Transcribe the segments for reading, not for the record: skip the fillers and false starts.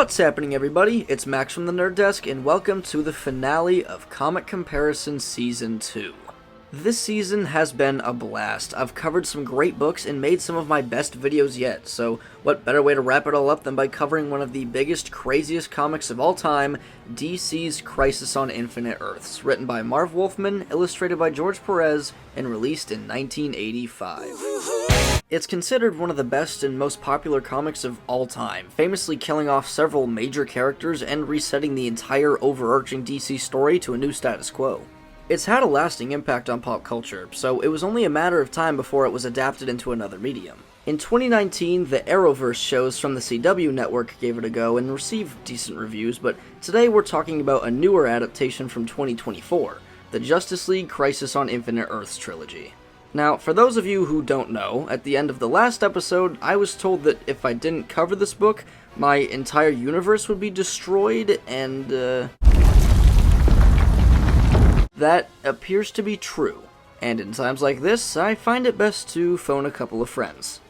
What's happening, everybody? It's Max from the Nerd Desk, and welcome to the finale of Comic Comparison Season 2. This season has been a blast. I've covered some great books and made some of my best videos yet, so what better way to wrap it all up than by covering one of the biggest, craziest comics of all time, DC's Crisis on Infinite Earths, written by Marv Wolfman, illustrated by George Perez, and released in 1985. It's considered one of the best and most popular comics of all time, famously killing off several major characters and resetting the entire overarching DC story to a new status quo. It's had a lasting impact on pop culture, so it was only a matter of time before it was adapted into another medium. In 2019, the Arrowverse shows from the CW network gave it a go and received decent reviews, but today we're talking about a newer adaptation from 2024, the Justice League Crisis on Infinite Earths trilogy. Now, for those of you who don't know, at the end of the last episode, I was told that if I didn't cover this book, my entire universe would be destroyed, and, that appears to be true, and in times like this, I find it best to phone a couple of friends.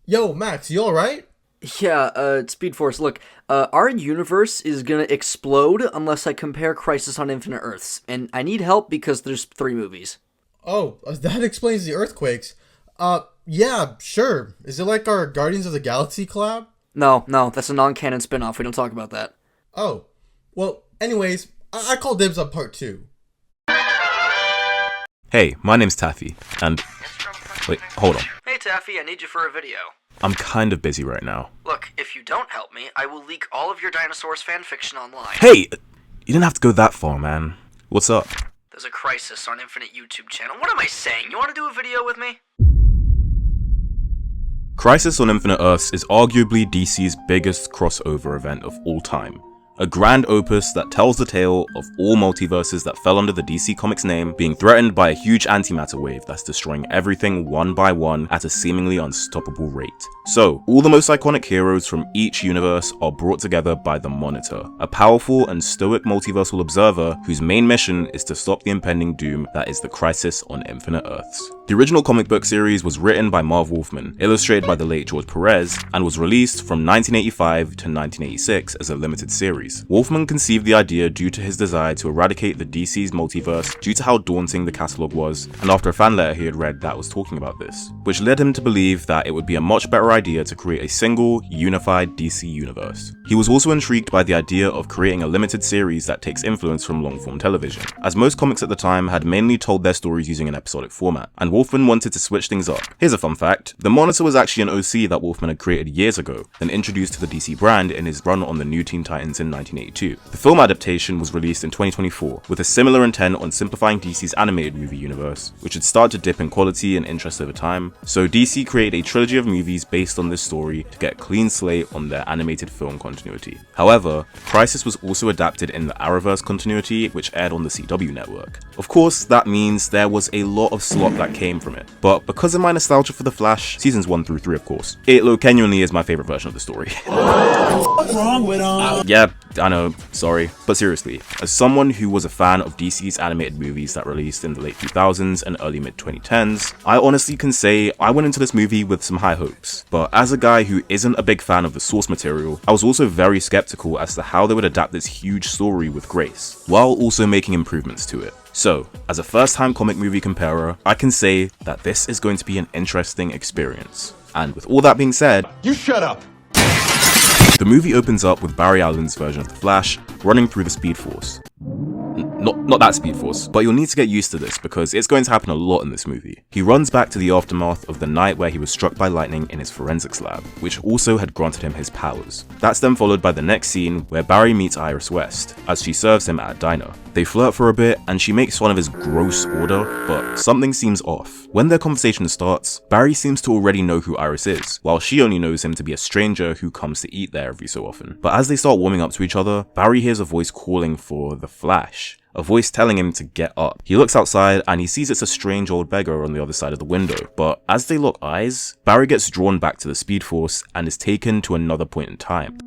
Yo, Max, you alright? Yeah, Speed Force, look, our universe is gonna explode unless I compare Crisis on Infinite Earths, and I need help because there's 3 movies. Oh, that explains the earthquakes. Yeah, sure. Is it like our Guardians of the Galaxy collab? No, that's a non-canon spin-off, we don't talk about that. Oh, well, anyways, I call dibs on part 2. Hey, my name's Taffi, and... Wait, hold on. Hey Taffi, I need you for a video. I'm kind of busy right now. Look, if you don't help me, I will leak all of your Dinosaurs fanfiction online. Hey! You didn't have to go that far, man. What's up? There's a Crisis on Infinite YouTube channel. What am I saying? You want to do a video with me? Crisis on Infinite Earths is arguably DC's biggest crossover event of all time. A grand opus that tells the tale of all multiverses that fell under the DC Comics name being threatened by a huge antimatter wave that's destroying everything one by one at a seemingly unstoppable rate. So, all the most iconic heroes from each universe are brought together by the Monitor, a powerful and stoic multiversal observer whose main mission is to stop the impending doom that is the Crisis on Infinite Earths. The original comic book series was written by Marv Wolfman, illustrated by the late George Perez, and was released from 1985 to 1986 as a limited series. Wolfman conceived the idea due to his desire to eradicate the DC's multiverse due to how daunting the catalogue was, and after a fan letter he had read that was talking about this, which led him to believe that it would be a much better idea to create a single, unified DC universe. He was also intrigued by the idea of creating a limited series that takes influence from long-form television, as most comics at the time had mainly told their stories using an episodic format, and Wolfman wanted to switch things up. Here's a fun fact: the Monitor was actually an OC that Wolfman had created years ago, then introduced to the DC brand in his run on the New Teen Titans in 1982. The film adaptation was released in 2024, with a similar intent on simplifying DC's animated movie universe, which had started to dip in quality and interest over time, so DC created a trilogy of movies based on this story to get a clean slate on their animated film continuity. However, Crisis was also adapted in the Arrowverse continuity, which aired on the CW network. Of course, that means there was a lot of slop that came from it, but because of my nostalgia for The Flash, seasons 1 through 3 of course, it genuinely is my favorite version of the story. What's wrong with him? Yeah, I know, sorry. But seriously, as someone who was a fan of DC's animated movies that released in the late 2000s and early mid-2010s, I honestly can say I went into this movie with some high hopes. But as a guy who isn't a big fan of the source material, I was also very skeptical as to how they would adapt this huge story with grace, while also making improvements to it. So, as a first-time comic movie comparer, I can say that this is going to be an interesting experience. And with all that being said, You shut up! the movie opens up with Barry Allen's version of the Flash running through the Speed Force. Not that Speed Force, but you'll need to get used to this because it's going to happen a lot in this movie. He runs back to the aftermath of the night where he was struck by lightning in his forensics lab, which also had granted him his powers. That's then followed by the next scene where Barry meets Iris West, as she serves him at a diner. They flirt for a bit and she makes fun of his gross order, but something seems off. When their conversation starts, Barry seems to already know who Iris is, while she only knows him to be a stranger who comes to eat there every so often. But as they start warming up to each other, Barry hears a voice calling for the Flash, a voice telling him to get up. He looks outside and he sees it's a strange old beggar on the other side of the window, but as they lock eyes, Barry gets drawn back to the Speed Force and is taken to another point in time.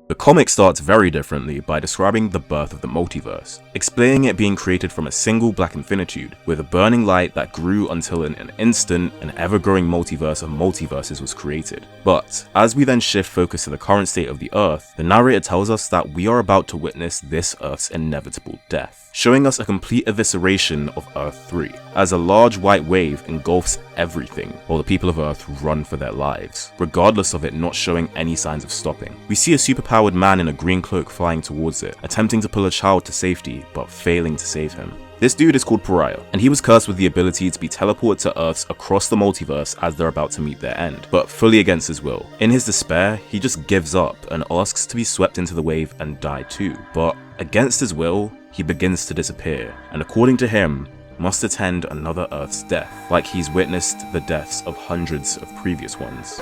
The comic starts very differently by describing the birth of the multiverse, explaining it being created from a single black infinitude, with a burning light that grew until in an instant an ever-growing multiverse of multiverses was created. But, as we then shift focus to the current state of the Earth, the narrator tells us that we are about to witness this Earth's inevitable death, showing us a complete evisceration of Earth 3, as a large white wave engulfs everything, while the people of Earth run for their lives, regardless of it not showing any signs of stopping. We see a superpowered man in a green cloak flying towards it, attempting to pull a child to safety, but failing to save him. This dude is called Peril, and he was cursed with the ability to be teleported to Earths across the multiverse as they're about to meet their end, but fully against his will. In his despair, he just gives up and asks to be swept into the wave and die too, but against his will, he begins to disappear, and according to him, must attend another Earth's death, like he's witnessed the deaths of hundreds of previous ones.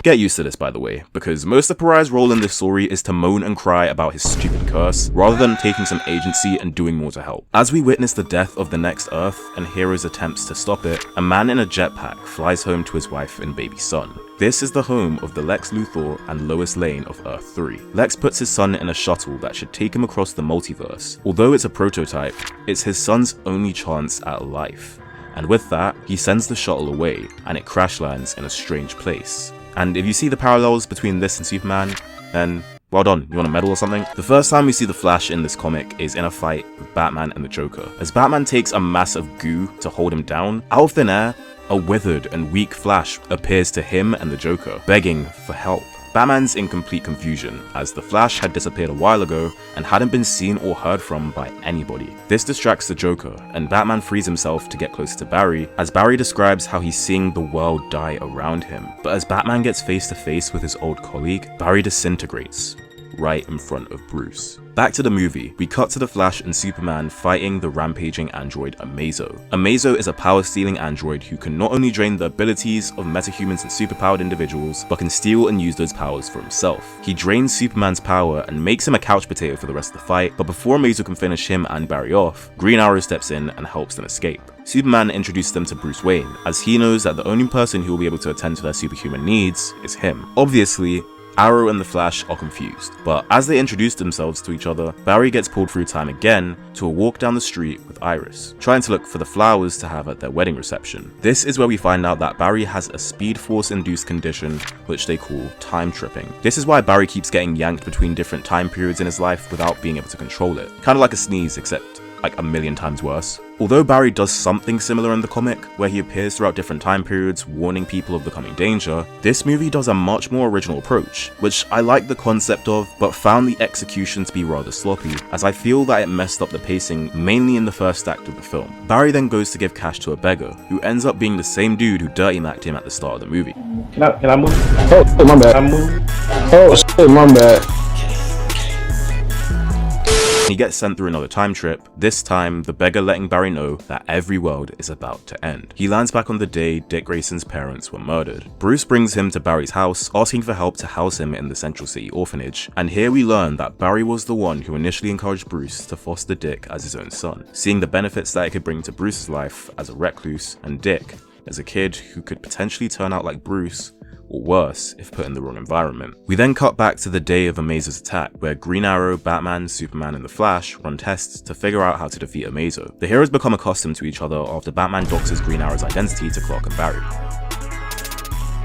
Get used to this, by the way, because most of Peril's role in this story is to moan and cry about his stupid curse, rather than taking some agency and doing more to help. As we witness the death of the next Earth and Hero's attempts to stop it, a man in a jetpack flies home to his wife and baby son. This is the home of the Lex Luthor and Lois Lane of Earth 3. Lex puts his son in a shuttle that should take him across the multiverse. Although it's a prototype, it's his son's only chance at life. And with that, he sends the shuttle away, and it crash lands in a strange place. And if you see the parallels between this and Superman, then well done, you want a medal or something? The first time we see the Flash in this comic is in a fight with Batman and the Joker. As Batman takes a mass of goo to hold him down, out of thin air, a withered and weak Flash appears to him and the Joker, begging for help. Batman's in complete confusion, as the Flash had disappeared a while ago and hadn't been seen or heard from by anybody. This distracts the Joker, and Batman frees himself to get closer to Barry, as Barry describes how he's seeing the world die around him. But as Batman gets face to face with his old colleague, Barry disintegrates right in front of Bruce. Back to the movie, we cut to the Flash and Superman fighting the rampaging android Amazo. Amazo is a power-stealing android who can not only drain the abilities of metahumans and superpowered individuals, but can steal and use those powers for himself. He drains Superman's power and makes him a couch potato for the rest of the fight, but before Amazo can finish him and Barry off, Green Arrow steps in and helps them escape. Superman introduces them to Bruce Wayne, as he knows that the only person who will be able to attend to their superhuman needs is him. Obviously, Arrow and the Flash are confused, but as they introduce themselves to each other, Barry gets pulled through time again to a walk down the street with Iris, trying to look for the flowers to have at their wedding reception. This is where we find out that Barry has a Speed Force-induced condition which they call time tripping. This is why Barry keeps getting yanked between different time periods in his life without being able to control it. Kind of like a sneeze, except like a million times worse. Although Barry does something similar in the comic, where he appears throughout different time periods warning people of the coming danger, this movie does a much more original approach, which I like the concept of, but found the execution to be rather sloppy, as I feel that it messed up the pacing mainly in the first act of the film. Barry then goes to give cash to a beggar, who ends up being the same dude who dirty macked him at the start of the movie. Can I move? Oh, my bad. I move. Oh, shit, my bad. He gets sent through another time trip, this time the beggar letting Barry know that every world is about to end. He lands back on the day Dick Grayson's parents were murdered. Bruce brings him to Barry's house, asking for help to house him in the Central City orphanage, and here we learn that Barry was the one who initially encouraged Bruce to foster Dick as his own son, seeing the benefits that it could bring to Bruce's life as a recluse, and Dick as a kid who could potentially turn out like Bruce, or worse if put in the wrong environment. We then cut back to the day of Amazo's attack, where Green Arrow, Batman, Superman, and the Flash run tests to figure out how to defeat Amazo. The heroes become accustomed to each other after Batman doxes Green Arrow's identity to Clark and Barry.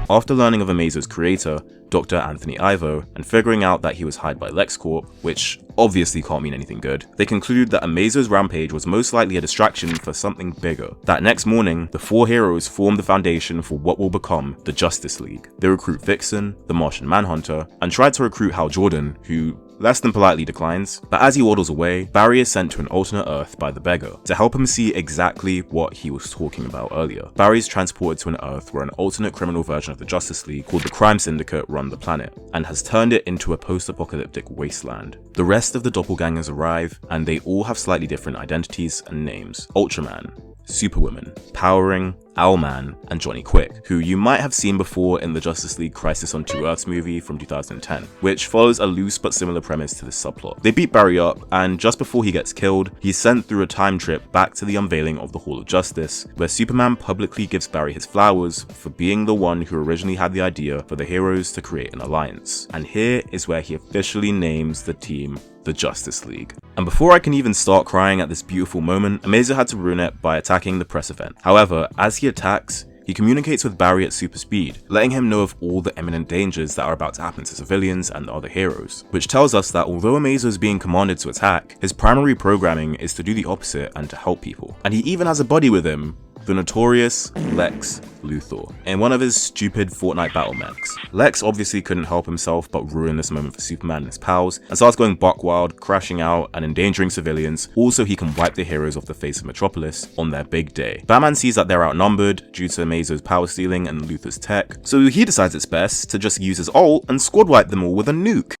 After learning of Amazo's creator, Dr. Anthony Ivo, and figuring out that he was hired by LexCorp, which obviously can't mean anything good, they conclude that Amazo's rampage was most likely a distraction for something bigger. That next morning, the four heroes form the foundation for what will become the Justice League. They recruit Vixen, the Martian Manhunter, and try to recruit Hal Jordan, who less than politely declines, but as he waddles away, Barry is sent to an alternate Earth by the beggar to help him see exactly what he was talking about earlier. Barry is transported to an Earth where an alternate criminal version of the Justice League called the Crime Syndicate run the planet, and has turned it into a post-apocalyptic wasteland. The rest of the doppelgangers arrive, and they all have slightly different identities and names. Ultraman, Superwoman, Powering, Owlman, and Johnny Quick, who you might have seen before in the Justice League Crisis on Two Earths movie from 2010, which follows a loose but similar premise to this subplot. They beat Barry up, and just before he gets killed, he's sent through a time trip back to the unveiling of the Hall of Justice, where Superman publicly gives Barry his flowers for being the one who originally had the idea for the heroes to create an alliance. And here is where he officially names the team the Justice League. And before I can even start crying at this beautiful moment, Amazo had to ruin it by attacking the press event. However, as he attacks, he communicates with Barry at super speed, letting him know of all the imminent dangers that are about to happen to civilians and the other heroes, which tells us that although Amazo is being commanded to attack, his primary programming is to do the opposite and to help people. And he even has a buddy with him, the notorious Lex Luthor, in one of his stupid Fortnite battle mechs. Lex obviously couldn't help himself but ruin this moment for Superman and his pals, and starts going buck wild, crashing out and endangering civilians, all so he can wipe the heroes off the face of Metropolis on their big day. Batman sees that they're outnumbered due to Amazo's power stealing and Luthor's tech, so he decides it's best to just use his ult and squad wipe them all with a nuke,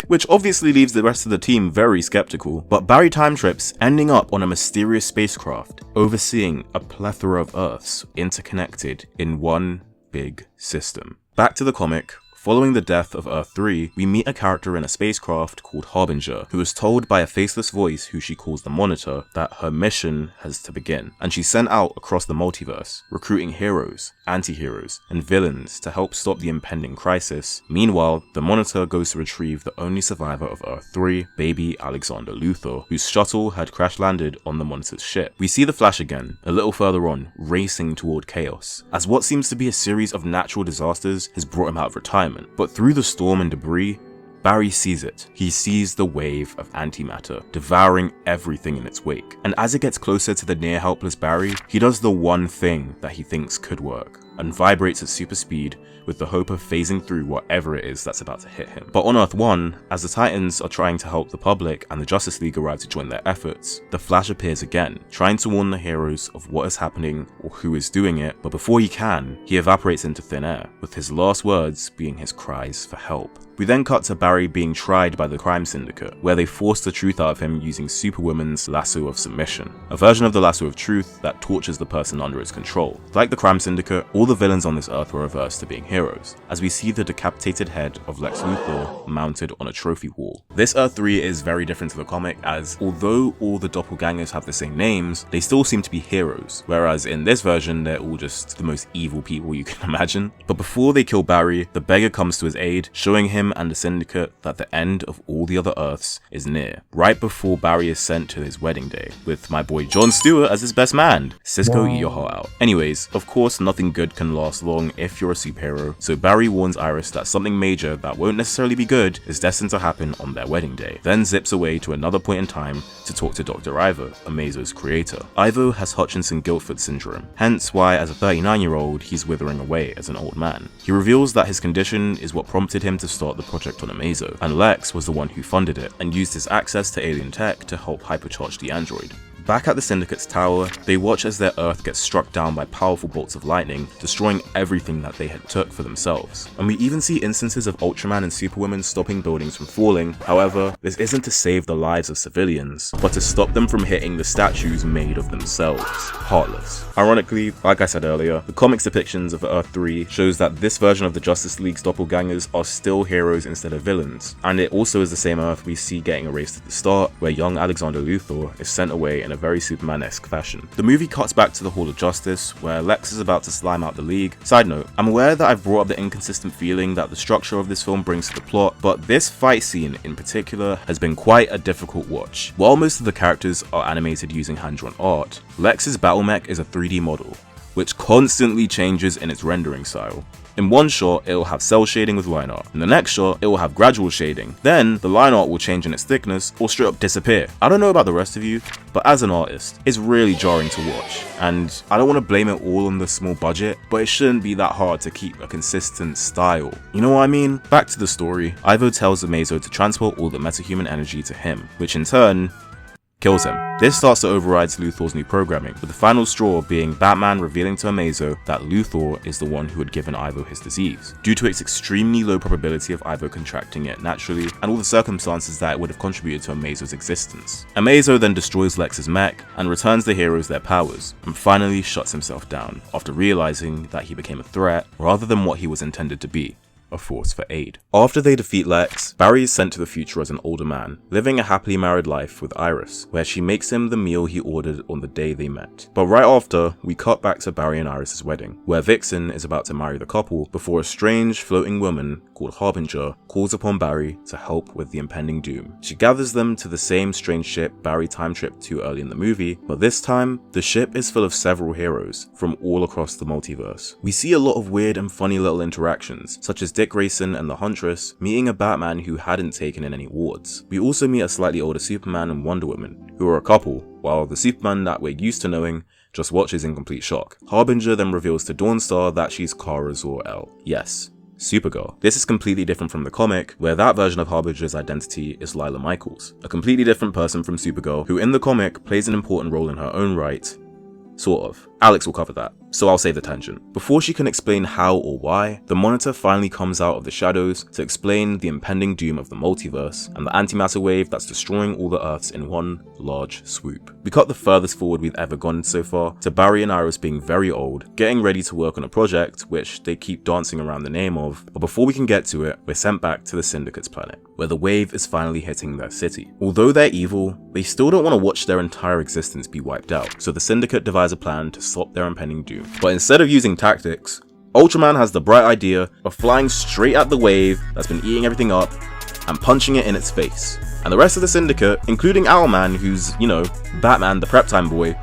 which obviously leaves the rest of the team very skeptical. But Barry time trips, ending up on a mysterious spacecraft, overseeing a plethora of Earths interconnected in one big system. Back to the comic. Following the death of Earth 3, we meet a character in a spacecraft called Harbinger, who is told by a faceless voice who she calls the Monitor that her mission has to begin, and she's sent out across the multiverse, recruiting heroes, anti-heroes, and villains to help stop the impending crisis. Meanwhile, the Monitor goes to retrieve the only survivor of Earth 3, baby Alexander Luthor, whose shuttle had crash-landed on the Monitor's ship. We see the Flash again, a little further on, racing toward chaos, as what seems to be a series of natural disasters has brought him out of retirement. But through the storm and debris, Barry sees it. He sees the wave of antimatter, devouring everything in its wake. And as it gets closer to the near helpless Barry, he does the one thing that he thinks could work, and vibrates at super speed with the hope of phasing through whatever it is that's about to hit him. But on Earth 1, as the Titans are trying to help the public and the Justice League arrive to join their efforts, the Flash appears again, trying to warn the heroes of what is happening or who is doing it, but before he can, he evaporates into thin air, with his last words being his cries for help. We then cut to Barry being tried by the crime syndicate, where they force the truth out of him using Superwoman's lasso of submission, a version of the lasso of truth that tortures the person under its control. Like the crime syndicate, all the villains on this earth were reversed to being heroes, as we see the decapitated head of Lex Luthor mounted on a trophy wall. This Earth 3 is very different to the comic, as although all the doppelgangers have the same names, they still seem to be heroes, whereas in this version they're all just the most evil people you can imagine. But before they kill Barry, the beggar comes to his aid, showing him and the syndicate that the end of all the other Earths is near, right before Barry is sent to his wedding day, with my boy Jon Stewart as his best man. Cisco, eat your heart out. Anyways, of course nothing good can last long if you're a superhero, so Barry warns Iris that something major that won't necessarily be good is destined to happen on their wedding day, then zips away to another point in time to talk to Dr. Ivo, Amazo's creator. Ivo has Hutchinson-Gilford syndrome, hence why as a 39-year-old he's withering away as an old man. He reveals that his condition is what prompted him to start the project on Amazo, and Lex was the one who funded it and used his access to alien tech to help hypercharge the android. Back at the Syndicate's tower, they watch as their Earth gets struck down by powerful bolts of lightning, destroying everything that they had took for themselves. And we even see instances of Ultraman and Superwoman stopping buildings from falling. However, this isn't to save the lives of civilians, but to stop them from hitting the statues made of themselves. Heartless. Ironically, like I said earlier, the comic's depictions of Earth 3 shows that this version of the Justice League's doppelgangers are still heroes instead of villains, and it also is the same Earth we see getting erased at the start, where young Alexander Luthor is sent away in a very Superman-esque fashion. The movie cuts back to the Hall of Justice, where Lex is about to slime out the League. Side note, I'm aware that I've brought up the inconsistent feeling that the structure of this film brings to the plot, but this fight scene in particular has been quite a difficult watch. While most of the characters are animated using hand-drawn art, Lex's battle mech is a 3D model, which constantly changes in its rendering style. In one shot, it will have cell shading with line art. In the next shot, it will have gradual shading. Then, the line art will change in its thickness or straight up disappear. I don't know about the rest of you, but as an artist, it's really jarring to watch. And I don't want to blame it all on the small budget, but it shouldn't be that hard to keep a consistent style. You know what I mean? Back to the story. Ivo tells Amazo to transport all the metahuman energy to him, which in turn kills him. This starts to override Luthor's new programming, with the final straw being Batman revealing to Amazo that Luthor is the one who had given Ivo his disease, due to its extremely low probability of Ivo contracting it naturally, and all the circumstances that it would have contributed to Amazo's existence. Amazo then destroys Lex's mech, and returns the heroes their powers, and finally shuts himself down, after realizing that he became a threat rather than what he was intended to be, a force for aid. After they defeat Lex, Barry is sent to the future as an older man, living a happily married life with Iris, where she makes him the meal he ordered on the day they met. But right after, we cut back to Barry and Iris' wedding, where Vixen is about to marry the couple before a strange floating woman called Harbinger calls upon Barry to help with the impending doom. She gathers them to the same strange ship Barry time-tripped to early in the movie, but this time, the ship is full of several heroes from all across the multiverse. We see a lot of weird and funny little interactions, such as Dick Grayson and the Huntress meeting a Batman who hadn't taken in any wards. We also meet a slightly older Superman and Wonder Woman, who are a couple, while the Superman that we're used to knowing just watches in complete shock. Harbinger then reveals to Dawnstar that she's Kara Zor-El. Yes, Supergirl. This is completely different from the comic, where that version of Harbinger's identity is Lila Michaels, a completely different person from Supergirl, who in the comic plays an important role in her own right. Sort of. Alex will cover that, so I'll save the tangent. Before she can explain how or why, the Monitor finally comes out of the shadows to explain the impending doom of the multiverse and the antimatter wave that's destroying all the Earths in one large swoop. We cut the furthest forward we've ever gone so far to Barry and Iris being very old, getting ready to work on a project which they keep dancing around the name of, but before we can get to it, we're sent back to the Syndicate's planet, where the wave is finally hitting their city. Although they're evil, they still don't want to watch their entire existence be wiped out, so the Syndicate devise a plan to stop their impending doom. But instead of using tactics, Ultraman has the bright idea of flying straight at the wave that's been eating everything up and punching it in its face. And the rest of the Syndicate, including Owlman, who's, you know, Batman, the prep time boy,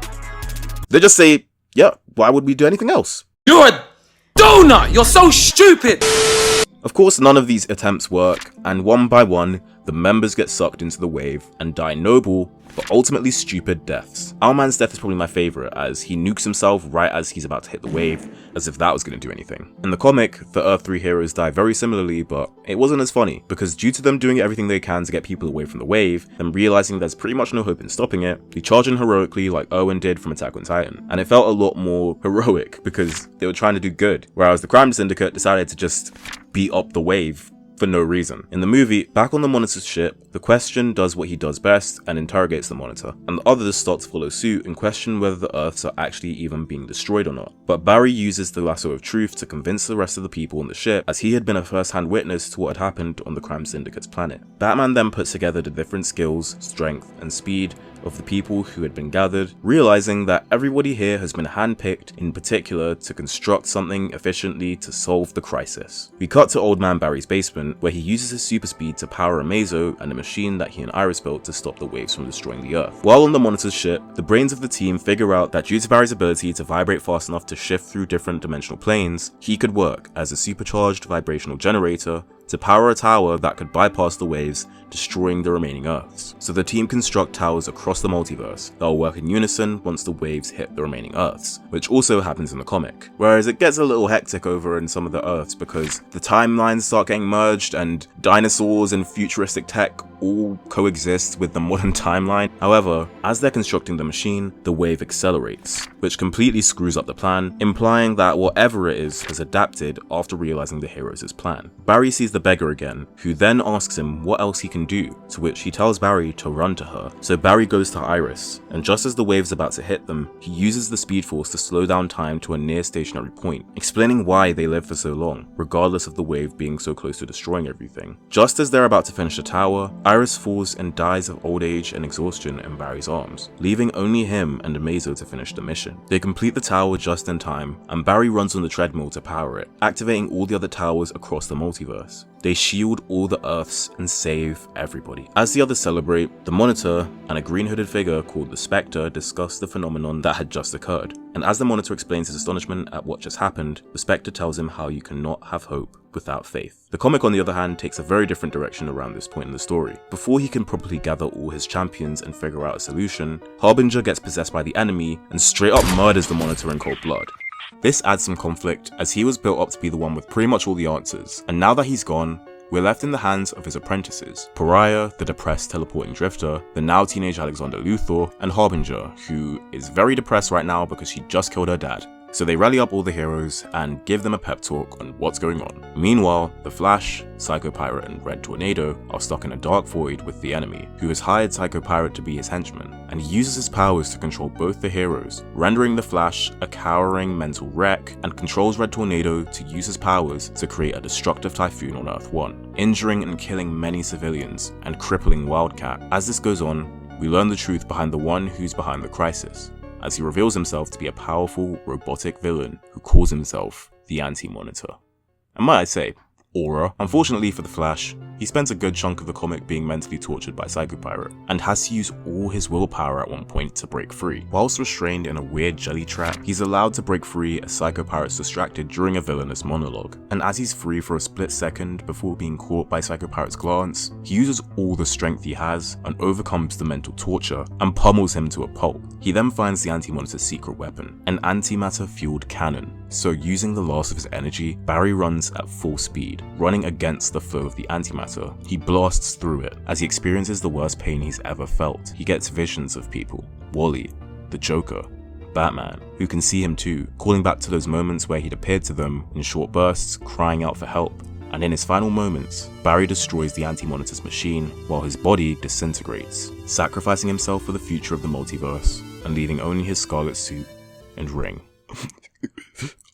they just say, yeah, why would we do anything else? You're a donut! You're so stupid! Of course, none of these attempts work, and one by one, the members get sucked into the wave and die noble, but ultimately stupid deaths. Owlman's death is probably my favourite, as he nukes himself right as he's about to hit the wave, as if that was going to do anything. In the comic, the Earth 3 heroes die very similarly, but it wasn't as funny, because due to them doing everything they can to get people away from the wave, and realising there's pretty much no hope in stopping it, they charge in heroically like Owen did from Attack on Titan. And it felt a lot more heroic, because they were trying to do good, whereas the Crime Syndicate decided to just beat up the wave for no reason. In the movie, back on the Monitor's ship, the Question does what he does best and interrogates the Monitor, and the others start to follow suit and question whether the Earths are actually even being destroyed or not. But Barry uses the lasso of truth to convince the rest of the people on the ship, as he had been a first-hand witness to what had happened on the Crime Syndicate's planet. Batman then puts together the different skills, strength, and speed of the people who had been gathered, realizing that everybody here has been handpicked in particular to construct something efficiently to solve the crisis. We cut to Old Man Barry's basement, where he uses his super speed to power Amazo and a machine that he and Iris built to stop the waves from destroying the Earth. While on the Monitor's ship, the brains of the team figure out that due to Barry's ability to vibrate fast enough to shift through different dimensional planes, he could work as a supercharged vibrational generator to power a tower that could bypass the waves, destroying the remaining Earths. So the team construct towers across the multiverse that will work in unison once the waves hit the remaining Earths, which also happens in the comic. Whereas it gets a little hectic over in some of the Earths because the timelines start getting merged and dinosaurs and futuristic tech all coexist with the modern timeline. However, as they're constructing the machine, the wave accelerates, which completely screws up the plan, implying that whatever it is has adapted after realizing the heroes' plan. Barry sees the beggar again, who then asks him what else he can do, to which he tells Barry to run to her. So Barry goes to Iris, and just as the wave's about to hit them, he uses the Speed Force to slow down time to a near stationary point, explaining why they live for so long, regardless of the wave being so close to destroying everything. Just as they're about to finish the tower, Iris falls and dies of old age and exhaustion in Barry's arms, leaving only him and Amazo to finish the mission. They complete the tower just in time, and Barry runs on the treadmill to power it, activating all the other towers across the multiverse. They shield all the Earths and save everybody. As the others celebrate, the Monitor and a green hooded figure called the Spectre discuss the phenomenon that had just occurred. And as the Monitor explains his astonishment at what just happened, the Spectre tells him how you cannot have hope without faith. The comic, on the other hand, takes a very different direction around this point in the story. Before he can properly gather all his champions and figure out a solution, Harbinger gets possessed by the enemy and straight up murders the Monitor in cold blood. This adds some conflict, as he was built up to be the one with pretty much all the answers, and now that he's gone, we're left in the hands of his apprentices, Pariah, the depressed teleporting drifter, the now teenage Alexander Luthor, and Harbinger, who is very depressed right now because she just killed her dad. So they rally up all the heroes and give them a pep talk on what's going on. Meanwhile, the Flash, Psycho Pirate, and Red Tornado are stuck in a dark void with the enemy, who has hired Psycho Pirate to be his henchman, and he uses his powers to control both the heroes, rendering the Flash a cowering mental wreck, and controls Red Tornado to use his powers to create a destructive typhoon on Earth 1, injuring and killing many civilians, and crippling Wildcat. As this goes on, we learn the truth behind the one who's behind the crisis, as he reveals himself to be a powerful, robotic villain who calls himself the Anti-Monitor. And might I say, Aura. Unfortunately for the Flash, he spends a good chunk of the comic being mentally tortured by Psycho Pirate, and has to use all his willpower at one point to break free. Whilst restrained in a weird jelly trap, he's allowed to break free as Psycho Pirate's distracted during a villainous monologue, and as he's free for a split second before being caught by Psycho Pirate's glance, he uses all the strength he has and overcomes the mental torture and pummels him to a pulp. He then finds the Anti-Monitor's secret weapon, an antimatter-fueled cannon. So using the last of his energy, Barry runs at full speed, running against the flow of the antimatter. He blasts through it. As he experiences the worst pain he's ever felt, he gets visions of people. Wally, the Joker, Batman, who can see him too, calling back to those moments where he'd appeared to them in short bursts, crying out for help. And in his final moments, Barry destroys the Anti-Monitor's machine while his body disintegrates, sacrificing himself for the future of the multiverse and leaving only his scarlet suit and ring.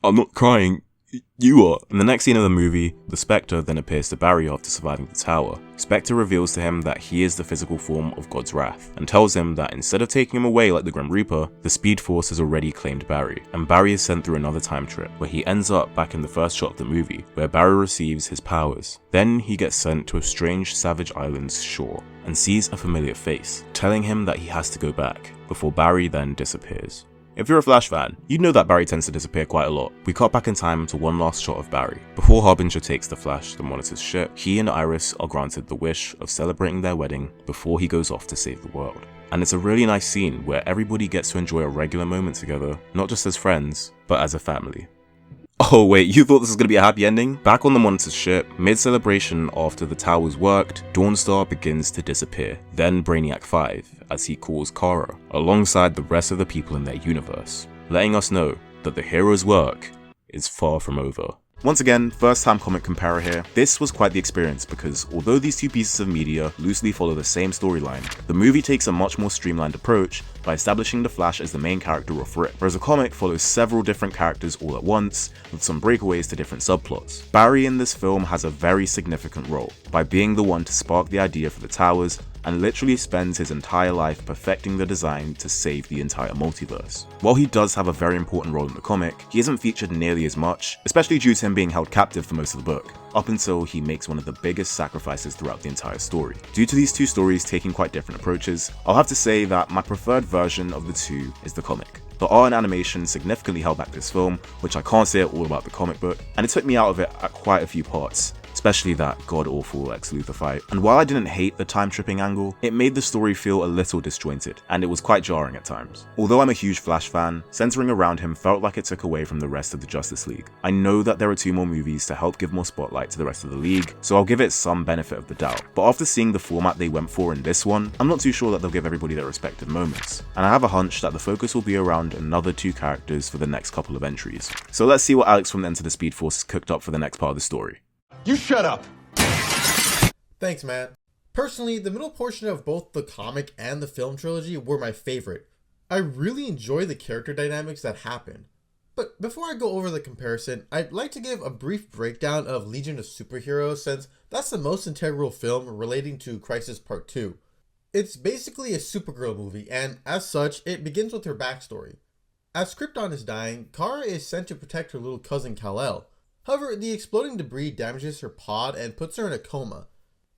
I'm not crying, you are. In the next scene of the movie, the Spectre then appears to Barry after surviving the tower. Spectre reveals to him that he is the physical form of God's wrath, and tells him that instead of taking him away like the Grim Reaper, the Speed Force has already claimed Barry, and Barry is sent through another time trip, where he ends up back in the first shot of the movie, where Barry receives his powers. Then he gets sent to a strange savage island's shore, and sees a familiar face, telling him that he has to go back, before Barry then disappears. If you're a Flash fan, you'd know that Barry tends to disappear quite a lot. We cut back in time to one last shot of Barry. Before Harbinger takes the Flash to the Monitor's ship, he and Iris are granted the wish of celebrating their wedding before he goes off to save the world. And it's a really nice scene where everybody gets to enjoy a regular moment together, not just as friends, but as a family. Oh wait, you thought this was going to be a happy ending? Back on the Monitor's ship, mid-celebration after the tower's worked, Dawnstar begins to disappear, then Brainiac 5, as he calls Kara, alongside the rest of the people in their universe, letting us know that the hero's work is far from over. Once again, first time comic comparer here. This was quite the experience because although these two pieces of media loosely follow the same storyline, the movie takes a much more streamlined approach by establishing the Flash as the main character off rip, whereas the comic follows several different characters all at once, with some breakaways to different subplots. Barry in this film has a very significant role, by being the one to spark the idea for the towers, and literally spends his entire life perfecting the design to save the entire multiverse. While he does have a very important role in the comic, he isn't featured nearly as much, especially due to him being held captive for most of the book, up until he makes one of the biggest sacrifices throughout the entire story. Due to these two stories taking quite different approaches, I'll have to say that my preferred version of the two is the comic. The art and animation significantly held back this film, which I can't say all about the comic book, and it took me out of it at quite a few parts, especially that god-awful Lex Luthor fight. And while I didn't hate the time-tripping angle, it made the story feel a little disjointed, and it was quite jarring at times. Although I'm a huge Flash fan, centering around him felt like it took away from the rest of the Justice League. I know that there are 2 more movies to help give more spotlight to the rest of the league, so I'll give it some benefit of the doubt. But after seeing the format they went for in this one, I'm not too sure that they'll give everybody their respective moments. And I have a hunch that the focus will be around another 2 characters for the next couple of entries. So let's see what Alex from Enter the Speed Force has cooked up for the next part of the story. You shut up! Thanks, Matt. Personally, the middle portion of both the comic and the film trilogy were my favorite. I really enjoy the character dynamics that happened. But before I go over the comparison, I'd like to give a brief breakdown of Legion of Superheroes, since that's the most integral film relating to Crisis Part 2. It's basically a Supergirl movie, and as such, it begins with her backstory. As Krypton is dying, Kara is sent to protect her little cousin Kal-El. However, the exploding debris damages her pod and puts her in a coma.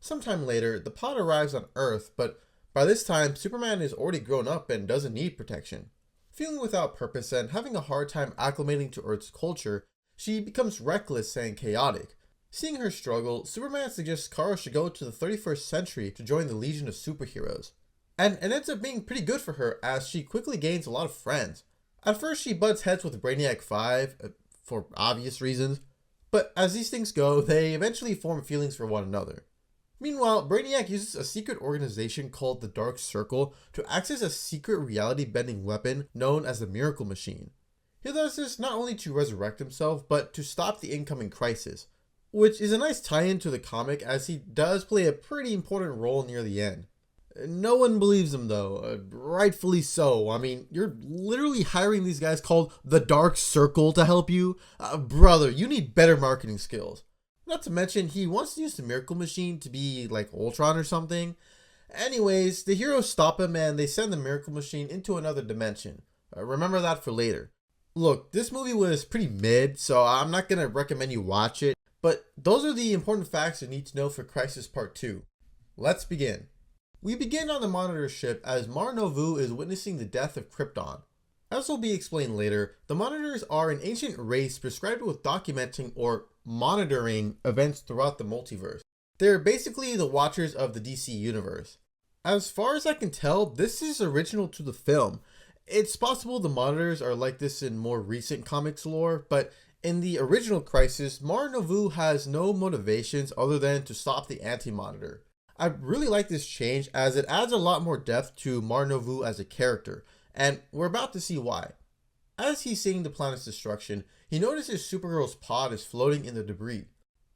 Sometime later, the pod arrives on Earth, but by this time, Superman is already grown up and doesn't need protection. Feeling without purpose and having a hard time acclimating to Earth's culture, she becomes reckless and chaotic. Seeing her struggle, Superman suggests Kara should go to the 31st century to join the Legion of Superheroes. And it ends up being pretty good for her, as she quickly gains a lot of friends. At first, she butts heads with Brainiac 5, for obvious reasons, But as these things go, they eventually form feelings for one another. Meanwhile, Brainiac uses a secret organization called the Dark Circle to access a secret reality-bending weapon known as the Miracle Machine. He does this not only to resurrect himself, but to stop the incoming crisis, which is a nice tie-in to the comic as he does play a pretty important role near the end. No one believes him though, rightfully so. I mean, you're literally hiring these guys called the Dark Circle to help you? Brother, you need better marketing skills. Not to mention, he wants to use the Miracle Machine to be like Ultron or something. Anyways, the heroes stop him and they send the Miracle Machine into another dimension. Remember that for later. Look, this movie was pretty mid, so I'm not going to recommend you watch it, but those are the important facts you need to know for Crisis Part 2. Let's begin. We begin on the Monitor ship as Mar-Novu is witnessing the death of Krypton. As will be explained later, the Monitors are an ancient race prescribed with documenting or monitoring events throughout the multiverse. They're basically the Watchers of the DC universe. As far as I can tell, this is original to the film. It's possible the Monitors are like this in more recent comics lore, but in the original Crisis, Mar-Novu has no motivations other than to stop the Anti-Monitor. I really like this change as it adds a lot more depth to Mar-Novu as a character, and we're about to see why. As he's seeing the planet's destruction, he notices Supergirl's pod is floating in the debris.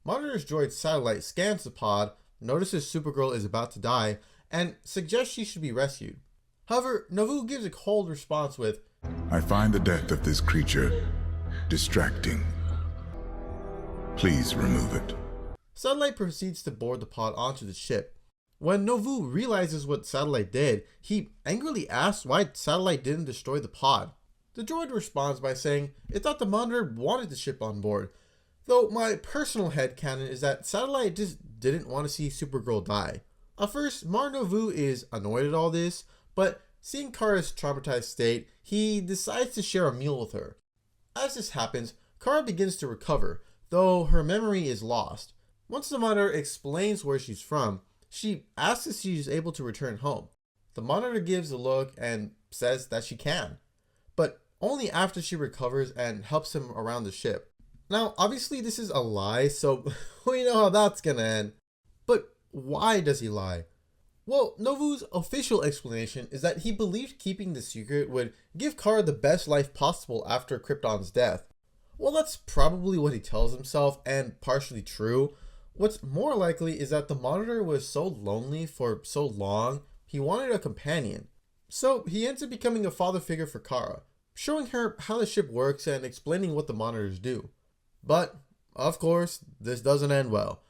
Monitor's droid Satellite scans the pod, notices Supergirl is about to die, and suggests she should be rescued. However, Novu gives a cold response with, I find the death of this creature distracting. Please remove it. Satellite proceeds to board the pod onto the ship. When Novu realizes what Satellite did, he angrily asks why Satellite didn't destroy the pod. The droid responds by saying it thought the Monitor wanted the ship on board, though my personal headcanon is that Satellite just didn't want to see Supergirl die. At first, Mar-Novu is annoyed at all this, but seeing Kara's traumatized state, he decides to share a meal with her. As this happens, Kara begins to recover, though her memory is lost. Once the Monitor explains where she's from, she asks if she's able to return home. The Monitor gives a look and says that she can, but only after she recovers and helps him around the ship. Now, obviously this is a lie, so we know how that's gonna end. But why does he lie? Well, Novu's official explanation is that he believed keeping the secret would give Kara the best life possible after Krypton's death. Well, that's probably what he tells himself and partially true. What's more likely is that the Monitor was so lonely for so long, he wanted a companion. So he ends up becoming a father figure for Kara, showing her how the ship works and explaining what the Monitors do. But, of course, this doesn't end well.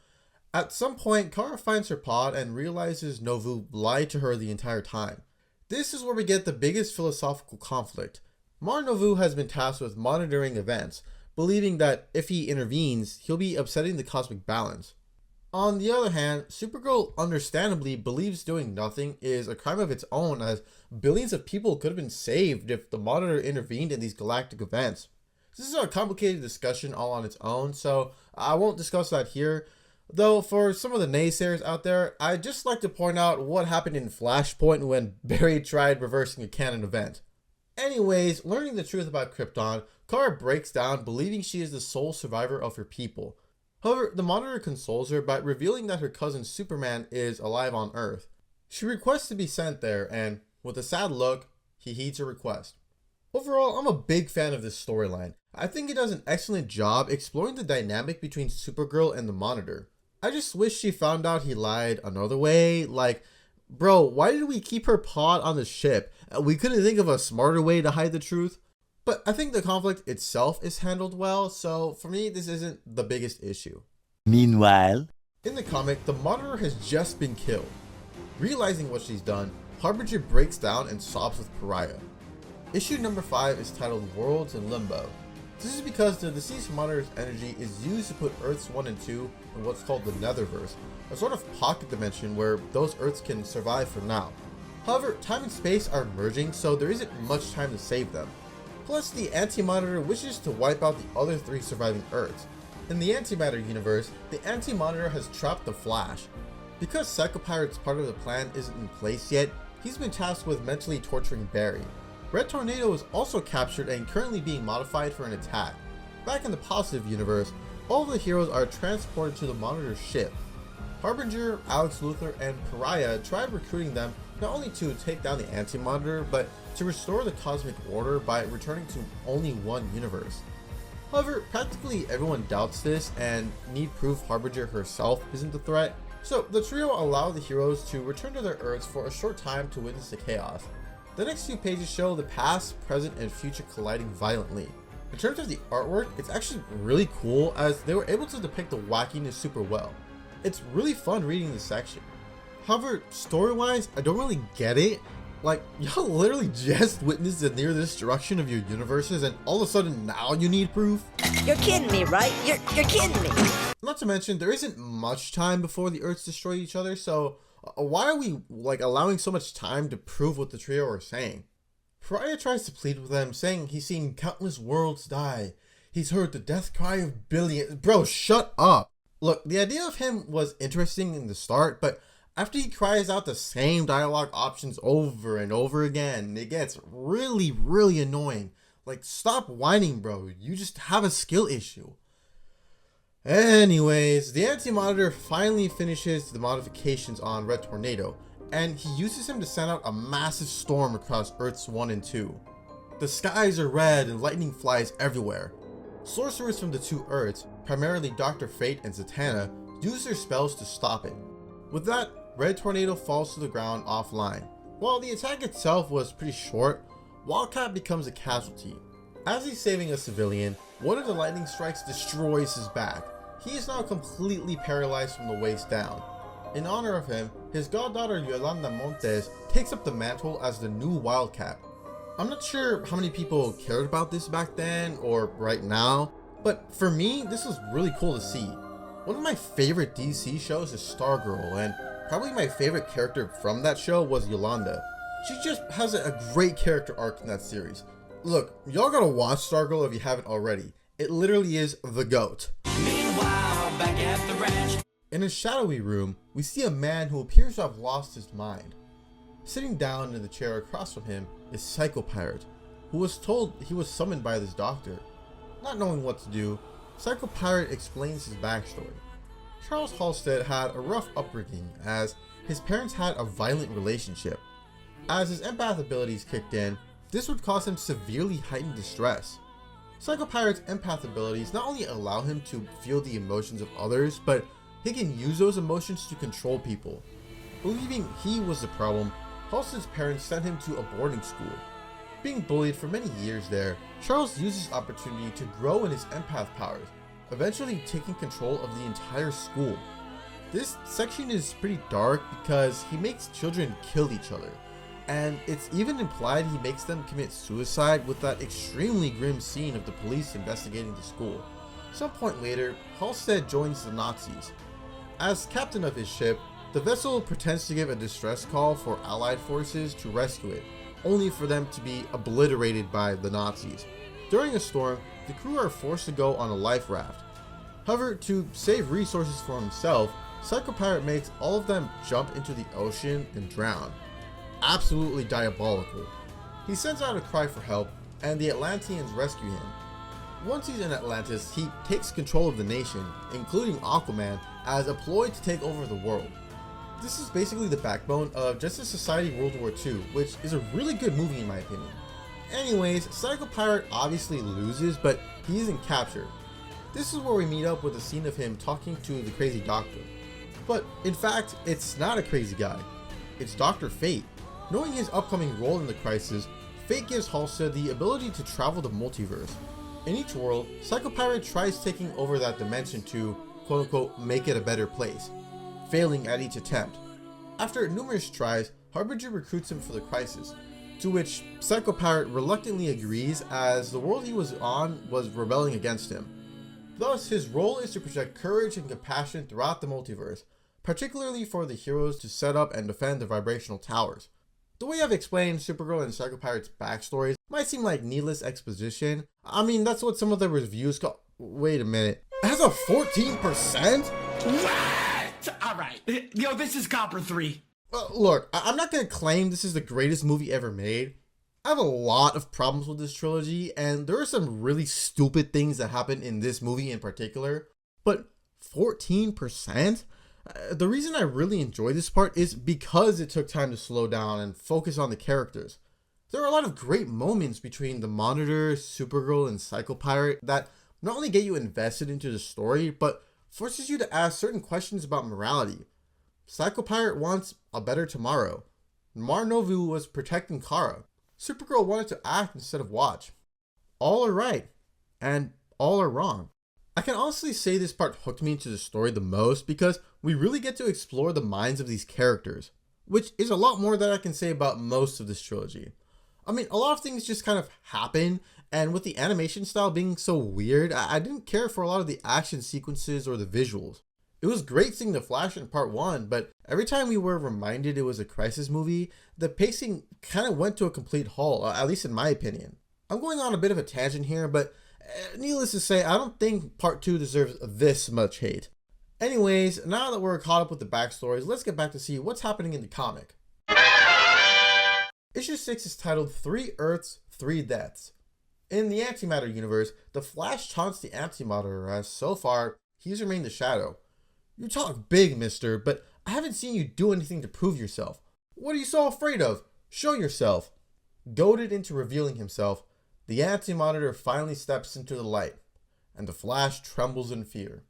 At some point, Kara finds her pod and realizes Novu lied to her the entire time. This is where we get the biggest philosophical conflict. Mar-Novu has been tasked with monitoring events, believing that if he intervenes, he'll be upsetting the cosmic balance. On the other hand, Supergirl understandably believes doing nothing is a crime of its own, as billions of people could have been saved if the Monitor intervened in these galactic events. This is a complicated discussion all on its own, so I won't discuss that here. Though for some of the naysayers out there, I'd just like to point out what happened in Flashpoint when Barry tried reversing a canon event. Anyways, learning the truth about Krypton, Kara breaks down, believing she is the sole survivor of her people. However, the Monitor consoles her by revealing that her cousin Superman is alive on Earth. She requests to be sent there, and with a sad look, he heeds her request. Overall, I'm a big fan of this storyline. I think it does an excellent job exploring the dynamic between Supergirl and the Monitor. I just wish she found out he lied another way, like, bro, why did we keep her pod on the ship? We couldn't think of a smarter way to hide the truth. But I think the conflict itself is handled well, so for me, this isn't the biggest issue. Meanwhile, in the comic, the Monitor has just been killed. Realizing what she's done, Harbinger breaks down and sobs with Pariah. Issue number 5 is titled Worlds in Limbo. This is because the deceased Monitor's energy is used to put Earths 1 and 2 in what's called the Netherverse, a sort of pocket dimension where those Earths can survive for now. However, time and space are merging, so there isn't much time to save them. Plus, the Anti-Monitor wishes to wipe out the other 3 surviving Earths. In the Antimatter universe, the Anti-Monitor has trapped the Flash. Because Psychopirate's part of the plan isn't in place yet, he's been tasked with mentally torturing Barry. Red Tornado is also captured and currently being modified for an attack. Back in the positive universe, All of the heroes are transported to the Monitor's ship. Harbinger, Alex Luthor, and Pariah try recruiting them not only to take down the antimatter, but to restore the cosmic order by returning to only one universe. However, practically everyone doubts this and need proof Harbinger herself isn't the threat, so the trio allow the heroes to return to their Earths for a short time to witness the chaos. The next few pages show the past, present, and future colliding violently. In terms of the artwork, it's actually really cool as they were able to depict the wackiness super well. It's really fun reading this section. However, story-wise, I don't really get it. Like, y'all literally just witnessed the near destruction of your universes and all of a sudden now you need proof? You're kidding me, right? You're kidding me. Not to mention, there isn't much time before the Earths destroy each other, so why are we like allowing so much time to prove what the trio are saying? Pariah tries to plead with them, saying he's seen countless worlds die. He's heard the death cry of billions. Bro, shut up. Look, the idea of him was interesting in the start, but after he cries out the same dialogue options over and over again, it gets really, really annoying. Like, stop whining, bro. You just have a skill issue. Anyways, the anti-monitor finally finishes the modifications on Red Tornado, and he uses him to send out a massive storm across Earths 1 and 2. The skies are red and lightning flies everywhere. Sorcerers from the two Earths, primarily Dr. Fate and Zatanna, use their spells to stop it. With that, Red Tornado falls to the ground offline. While the attack itself was pretty short, Wildcat becomes a casualty. As he's saving a civilian, one of the lightning strikes destroys his back. He is now completely paralyzed from the waist down. In honor of him, his goddaughter Yolanda Montes takes up the mantle as the new Wildcat. I'm not sure how many people cared about this back then or right now, but for me, this was really cool to see. One of my favorite DC shows is Stargirl, and probably my favorite character from that show was Yolanda. She just has a great character arc in that series. Look, y'all gotta watch Stargirl if you haven't already. It literally is the GOAT. Meanwhile, back at the ranch. In a shadowy room, we see a man who appears to have lost his mind. Sitting down in the chair across from him is Psycho Pirate, who was told he was summoned by this doctor. Not knowing what to do, Psycho Pirate explains his backstory. Charles Halstead had a rough upbringing as his parents had a violent relationship. As his empath abilities kicked in, this would cause him severely heightened distress. Psycho Pirate's empath abilities not only allow him to feel the emotions of others, but he can use those emotions to control people. Believing he was the problem, Halstead's parents sent him to a boarding school. Being bullied for many years there, Charles used this opportunity to grow in his empath powers, eventually taking control of the entire school. This section is pretty dark because he makes children kill each other, and it's even implied he makes them commit suicide with that extremely grim scene of the police investigating the school. Some point later, Halstead joins the Nazis. As captain of his ship, the vessel pretends to give a distress call for Allied forces to rescue it, only for them to be obliterated by the Nazis. During a storm, the crew are forced to go on a life raft. However, to save resources for himself, Psycho Pirate makes all of them jump into the ocean and drown. Absolutely diabolical. He sends out a cry for help, and the Atlanteans rescue him. Once he's in Atlantis, he takes control of the nation, including Aquaman, as a ploy to take over the world. This is basically the backbone of Justice Society World War II, which is a really good movie in my opinion. Anyways, Psycho Pirate obviously loses, but he isn't captured. This is where we meet up with a scene of him talking to the crazy doctor. But in fact, it's not a crazy guy. It's Dr. Fate. Knowing his upcoming role in the crisis, Fate gives Halstead the ability to travel the multiverse. In each world, Psycho Pirate tries taking over that dimension to, quote-unquote, make it a better place, failing at each attempt. After numerous tries, Harbinger recruits him for the crisis, to which Psycho Pirate reluctantly agrees as the world he was on was rebelling against him. Thus, his role is to project courage and compassion throughout the multiverse, particularly for the heroes to set up and defend the vibrational towers. The way I've explained Supergirl and Psycho Pirate's backstories might seem like needless exposition. I mean, that's what some of the reviews call— wait a minute. It has a 14%? What? Alright. Yo, this is Copper 3. Look, I'm not gonna claim this is the greatest movie ever made. I have a lot of problems with this trilogy, and there are some really stupid things that happen in this movie in particular. but 14%? The reason I really enjoy this part is because it took time to slow down and focus on the characters. There are a lot of great moments between the Monitor, Supergirl, and Psycho Pirate that not only get you invested into the story, but forces you to ask certain questions about morality. Psycho Pirate wants a better tomorrow. Mar-Novu was protecting Kara. Supergirl wanted to act instead of watch. All are right, and all are wrong. I can honestly say this part hooked me into the story the most because we really get to explore the minds of these characters, which is a lot more than I can say about most of this trilogy. I mean, a lot of things just kind of happen, and with the animation style being so weird, I didn't care for a lot of the action sequences or the visuals. It was great seeing the Flash in part 1, but every time we were reminded it was a crisis movie, the pacing kind of went to a complete halt, at least in my opinion. I'm going on a bit of a tangent here, but needless to say, I don't think part 2 deserves this much hate. Anyways, now that we're caught up with the backstories, let's get back to see what's happening in the comic. Issue 6 is titled 3 Earths, 3 Deaths. In the Antimatter universe, the Flash taunts the Antimatter as so far, he's remained the Shadow. You talk big, mister, but I haven't seen you do anything to prove yourself. What are you so afraid of? Show yourself. Goaded into revealing himself, the Anti-Monitor finally steps into the light, and the Flash trembles in fear.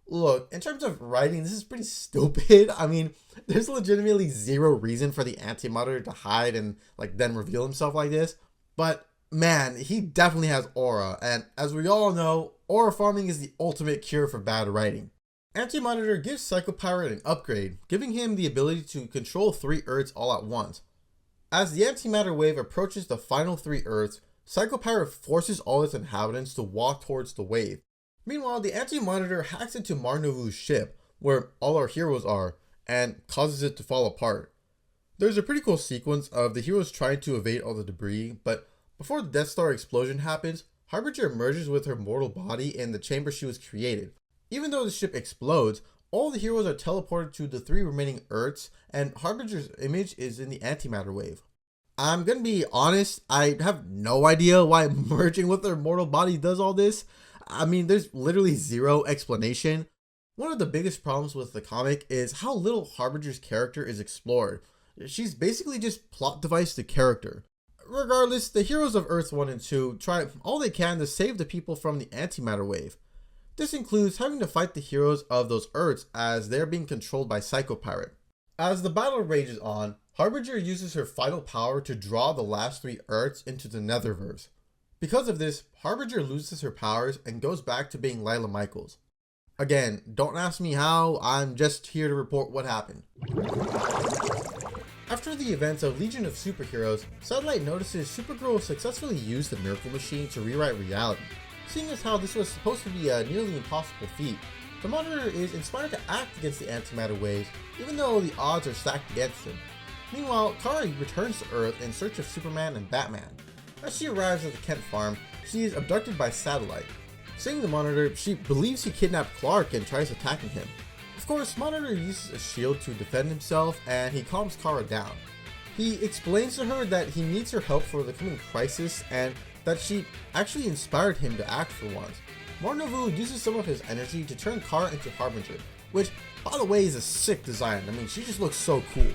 Look, in terms of writing, this is pretty stupid. I mean, there's legitimately zero reason for the Anti-Monitor to hide and then reveal himself like this. But man, he definitely has aura, and as we all know, aura farming is the ultimate cure for bad writing. Anti-Monitor gives Psycho Pirate an upgrade, giving him the ability to control 3 Earths all at once. As the antimatter wave approaches the final 3 Earths, Psycho Pirate forces all its inhabitants to walk towards the wave. Meanwhile, the Anti-Monitor hacks into Mar-Novu's ship, where all our heroes are, and causes it to fall apart. There's a pretty cool sequence of the heroes trying to evade all the debris, but before the Death Star explosion happens, Harbinger emerges with her mortal body in the chamber she was created. Even though the ship explodes, all the heroes are teleported to the 3 remaining Earths, and Harbinger's image is in the antimatter wave. I'm gonna be honest, I have no idea why merging with her mortal body does all this. I mean, there's literally zero explanation. One of the biggest problems with the comic is how little Harbinger's character is explored. She's basically just plot device to character. Regardless, the heroes of Earth 1 and 2 try all they can to save the people from the antimatter wave. This includes having to fight the heroes of those Earths as they're being controlled by Psycho Pirate. As the battle rages on, Harbinger uses her final power to draw the last 3 Earths into the Netherverse. Because of this, Harbinger loses her powers and goes back to being Lila Michaels. Again, don't ask me how, I'm just here to report what happened. After the events of Legion of Superheroes, Satellite notices Supergirl successfully used the Miracle Machine to rewrite reality. Seeing as how this was supposed to be a nearly impossible feat, the Monitor is inspired to act against the antimatter waves, even though the odds are stacked against him. Meanwhile, Kara returns to Earth in search of Superman and Batman. As she arrives at the Kent farm, she is abducted by Satellite. Seeing the Monitor, she believes he kidnapped Clark and tries attacking him. Of course, Monitor uses a shield to defend himself, and he calms Kara down. He explains to her that he needs her help for the coming crisis, and that she actually inspired him to act for once. Mar-Novu uses some of his energy to turn Kara into Harbinger, which, by the way, is a sick design. I mean, she just looks so cool.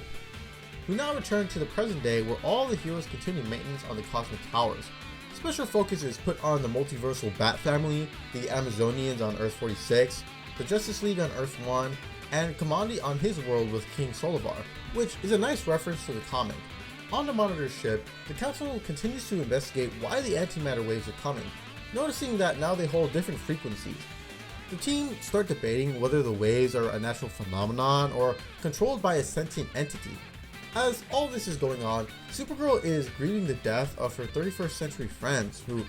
We now return to the present day where all the heroes continue maintenance on the Cosmic Towers. Special focus is put on the multiversal Bat family, the Amazonians on Earth 46, the Justice League on Earth 1, and Kamandi on his world with King Solivar, which is a nice reference to the comic. On the Monitor's ship, the Council continues to investigate why the antimatter waves are coming, noticing that now they hold different frequencies. The team start debating whether the waves are a natural phenomenon or controlled by a sentient entity. As all this is going on, Supergirl is grieving the death of her 31st century friends who,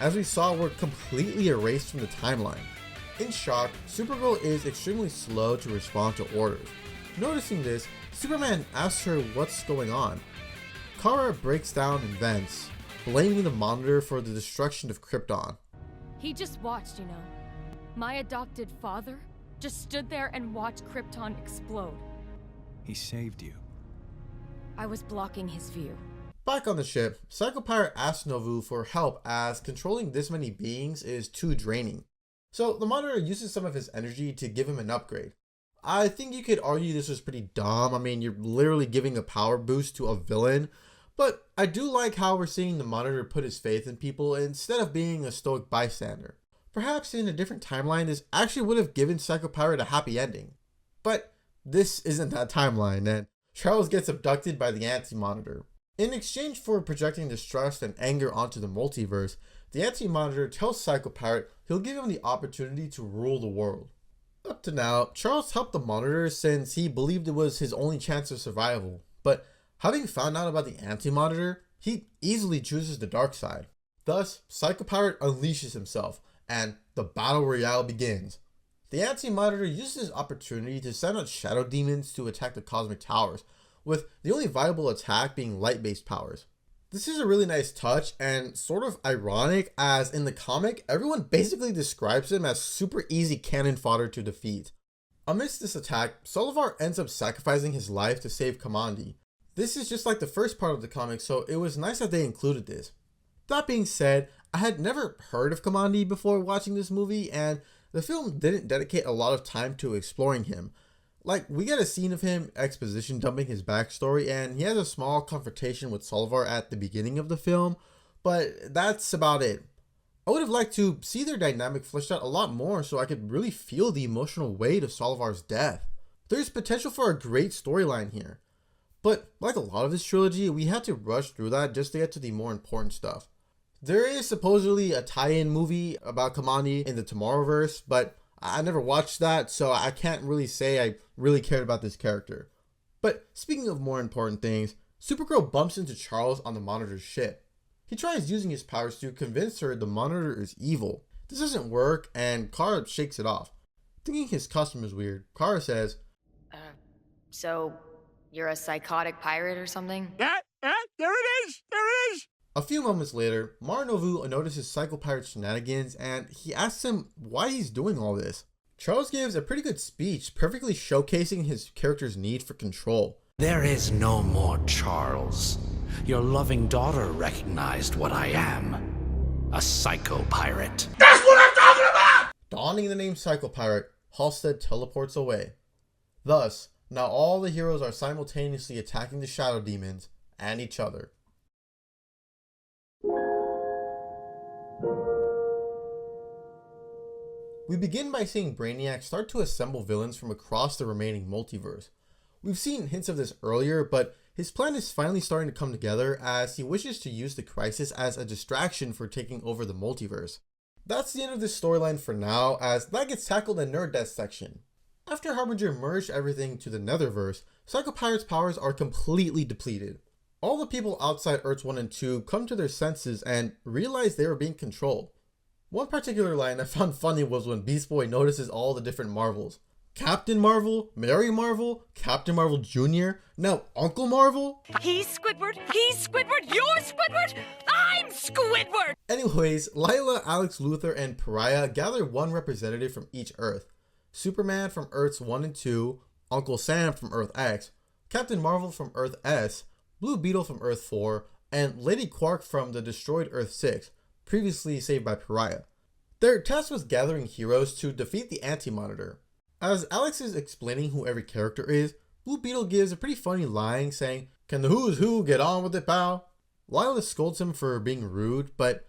as we saw, were completely erased from the timeline. In shock, Supergirl is extremely slow to respond to orders. Noticing this, Superman asks her what's going on. Kara breaks down and vents, blaming the Monitor for the destruction of Krypton. He just watched, you know. My adopted father just stood there and watched Krypton explode. He saved you. I was blocking his view. Back on the ship, Psycho Pirate asks Novu for help as controlling this many beings is too draining. So the Monitor uses some of his energy to give him an upgrade. I think you could argue this was pretty dumb. I mean, you're literally giving a power boost to a villain. But I do like how we're seeing the Monitor put his faith in people instead of being a stoic bystander. Perhaps in a different timeline, this actually would have given Psycho Pirate a happy ending. But this isn't that timeline, and Charles gets abducted by the Anti-Monitor. In exchange for projecting distrust and anger onto the multiverse, the Anti-Monitor tells Psycho Pirate he'll give him the opportunity to rule the world. Up to now, Charles helped the Monitor since he believed it was his only chance of survival, but having found out about the Anti-Monitor, he easily chooses the dark side. Thus, Psycho Pirate unleashes himself, and the battle royale begins. The Anti-Monitor uses this opportunity to send out shadow demons to attack the cosmic towers, with the only viable attack being light-based powers. This is a really nice touch and sort of ironic, as in the comic, everyone basically describes him as super easy cannon fodder to defeat. Amidst this attack, Solivar ends up sacrificing his life to save Kamandi. This is just like the first part of the comic, so it was nice that they included this. That being said, I had never heard of Kamandi before watching this movie, and the film didn't dedicate a lot of time to exploring him. Like, we get a scene of him exposition dumping his backstory, and he has a small confrontation with Solivar at the beginning of the film, but that's about it. I would have liked to see their dynamic fleshed out a lot more so I could really feel the emotional weight of Solivar's death. There's potential for a great storyline here. But like a lot of this trilogy, we had to rush through that just to get to the more important stuff. There is supposedly a tie-in movie about Kamandi in the Tomorrowverse, but I never watched that, so I can't really say I really cared about this character. But speaking of more important things, Supergirl bumps into Charles on the Monitor's ship. He tries using his powers to convince her the Monitor is evil. This doesn't work, and Kara shakes it off. Thinking his custom is weird, Kara says, So you're a psychotic pirate or something? There it is! There it is! A few moments later, Marnovu notices Psycho Pirate's shenanigans and he asks him why he's doing all this. Charles gives a pretty good speech, perfectly showcasing his character's need for control. There is no more Charles. Your loving daughter recognized what I am. A psycho pirate. That's what I'm talking about! Donning the name Psycho Pirate, Halstead teleports away. Thus, now all the heroes are simultaneously attacking the shadow demons and each other. We begin by seeing Brainiac start to assemble villains from across the remaining multiverse. We've seen hints of this earlier, but his plan is finally starting to come together as he wishes to use the crisis as a distraction for taking over the multiverse. That's the end of this storyline for now, as that gets tackled in Nerd Death section. After Harbinger merged everything to the Netherverse, Psycho Pirate's powers are completely depleted. All the people outside Earths 1 and 2 come to their senses and realize they are being controlled. One particular line I found funny was when Beast Boy notices all the different Marvels. Captain Marvel, Mary Marvel, Captain Marvel Jr., now Uncle Marvel? He's Squidward, you're Squidward, I'm Squidward! Anyways, Lila, Alex Luthor, and Pariah gather one representative from each Earth. Superman from Earths 1 and 2, Uncle Sam from Earth X, Captain Marvel from Earth S, Blue Beetle from Earth 4, and Lady Quark from the destroyed Earth 6, previously saved by Pariah. Their task was gathering heroes to defeat the Anti-Monitor. As Alex is explaining who every character is, Blue Beetle gives a pretty funny line saying, "Can the who's who get on with it, pal?" Lila scolds him for being rude, but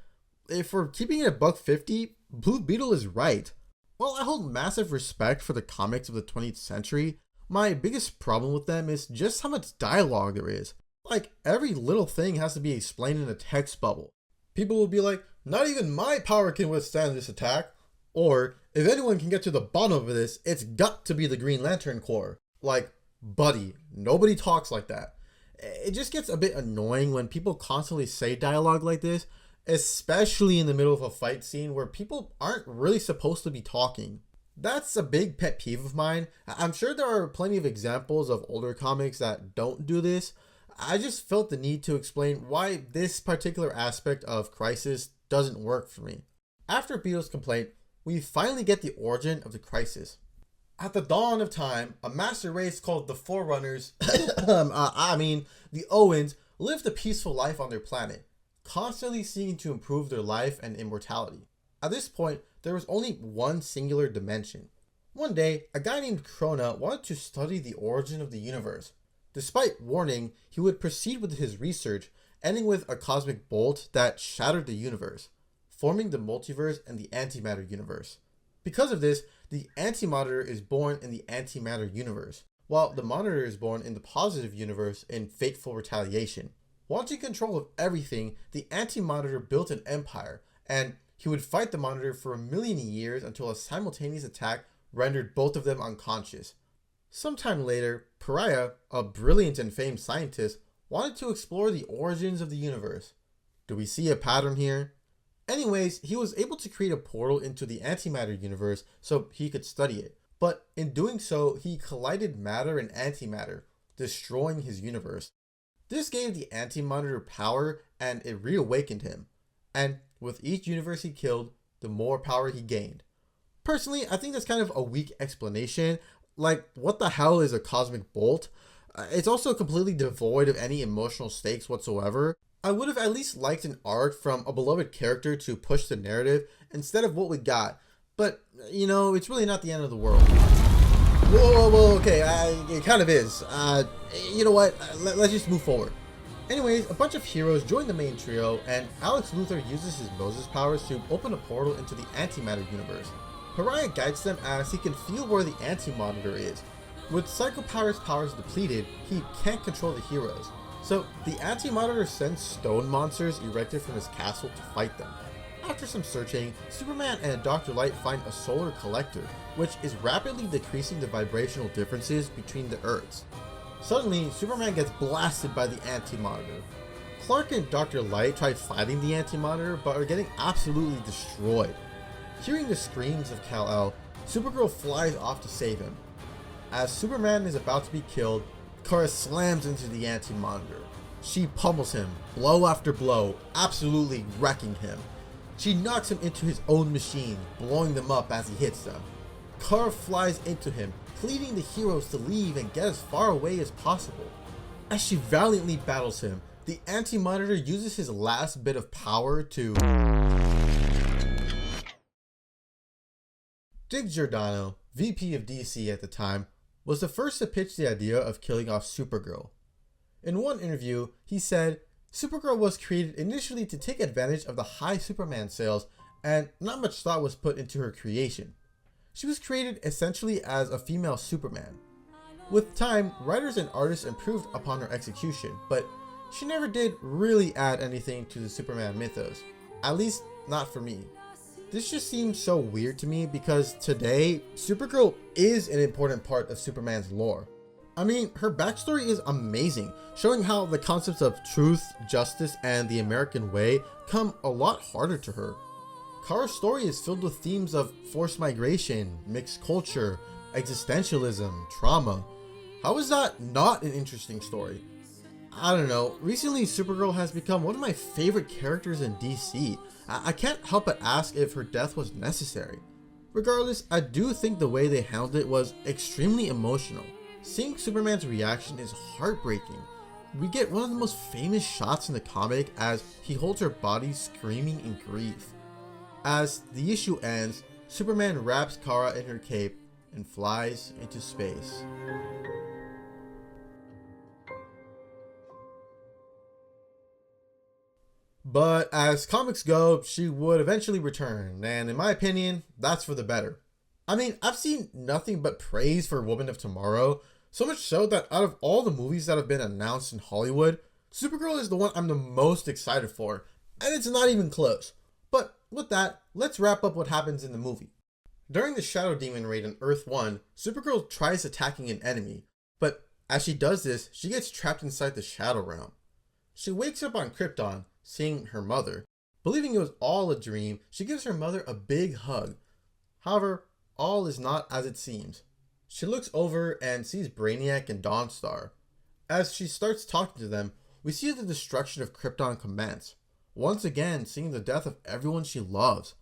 if we're keeping it at $1.50, Blue Beetle is right. While I hold massive respect for the comics of the 20th century, my biggest problem with them is just how much dialogue there is. Like, every little thing has to be explained in a text bubble. People will be like, "Not even my power can withstand this attack," or, "If anyone can get to the bottom of this, it's got to be the Green Lantern Corps." Like, buddy, nobody talks like that. It just gets a bit annoying when people constantly say dialogue like this, especially in the middle of a fight scene where people aren't really supposed to be talking. That's a big pet peeve of mine. I'm sure there are plenty of examples of older comics that don't do this. I just felt the need to explain why this particular aspect of Crisis doesn't work for me. After Beetle's complaint, we finally get the origin of the Crisis. At the dawn of time, a master race called the Forerunners, the Owens, lived a peaceful life on their planet, constantly seeking to improve their life and immortality. At this point, there was only one singular dimension. One day, a guy named Krona wanted to study the origin of the universe. Despite warning, he would proceed with his research, ending with a cosmic bolt that shattered the universe, forming the multiverse and the antimatter universe. Because of this, the antimatter is born in the antimatter universe, while the monitor is born in the positive universe in fateful retaliation. Wanting control of everything, the antimatter built an empire, and he would fight the monitor for 1,000,000 years until a simultaneous attack rendered both of them unconscious. Sometime later, Pariah, a brilliant and famed scientist, wanted to explore the origins of the universe. Do we see a pattern here? Anyways, he was able to create a portal into the antimatter universe so he could study it. But in doing so, he collided matter and antimatter, destroying his universe. This gave the antimatter power and it reawakened him. And with each universe he killed, the more power he gained. Personally, I think that's kind of a weak explanation. Like, what the hell is a cosmic bolt? It's also completely devoid of any emotional stakes whatsoever. I would have at least liked an arc from a beloved character to push the narrative instead of what we got. But, you know, it's really not the end of the world. Whoa, okay, it kind of is. You know what, let's just move forward. Anyways, a bunch of heroes join the main trio, and Alex Luthor uses his Moses powers to open a portal into the antimatter universe. Pariah guides them as he can feel where the anti-monitor is. With Psycho Pirate's powers depleted, he can't control the heroes. So the anti-monitor sends stone monsters erected from his castle to fight them. After some searching, Superman and Dr. Light find a solar collector, which is rapidly decreasing the vibrational differences between the Earths. Suddenly, Superman gets blasted by the anti-monitor. Clark and Dr. Light try fighting the anti-monitor, but are getting absolutely destroyed. Hearing the screams of Kal-El, Supergirl flies off to save him. As Superman is about to be killed, Kara slams into the anti-monitor. She pummels him, blow after blow, absolutely wrecking him. She knocks him into his own machine, blowing them up as he hits them. Kara flies into him, pleading the heroes to leave and get as far away as possible. As she valiantly battles him, the anti-monitor uses his last bit of power to... Dig Giordano, VP of DC at the time, was the first to pitch the idea of killing off Supergirl. In one interview, he said, Supergirl was created initially to take advantage of the high Superman sales, and not much thought was put into her creation. She was created essentially as a female Superman. With time, writers and artists improved upon her execution, but she never did really add anything to the Superman mythos. At least, not for me. This just seems so weird to me because today, Supergirl is an important part of Superman's lore. I mean, her backstory is amazing, showing how the concepts of truth, justice, and the American way come a lot harder to her. Kara's story is filled with themes of forced migration, mixed culture, existentialism, trauma. How is that not an interesting story? I don't know, recently Supergirl has become one of my favorite characters in DC. I can't help but ask if her death was necessary. Regardless, I do think the way they handled it was extremely emotional. Seeing Superman's reaction is heartbreaking. We get one of the most famous shots in the comic as he holds her body screaming in grief. As the issue ends, Superman wraps Kara in her cape and flies into space. But as comics go, she would eventually return, and in my opinion, that's for the better. I mean, I've seen nothing but praise for Woman of Tomorrow, so much so that out of all the movies that have been announced in Hollywood, Supergirl is the one I'm the most excited for, and it's not even close. But with that, let's wrap up what happens in the movie. During the Shadow Demon raid on Earth 1, Supergirl tries attacking an enemy, but as she does this, she gets trapped inside the Shadow Realm. She wakes up on Krypton, seeing her mother. Believing it was all a dream, she gives her mother a big hug. However, all is not as it seems. She looks over and sees Brainiac and Dawnstar. As she starts talking to them, we see the destruction of Krypton commence, once again seeing the death of everyone she loves.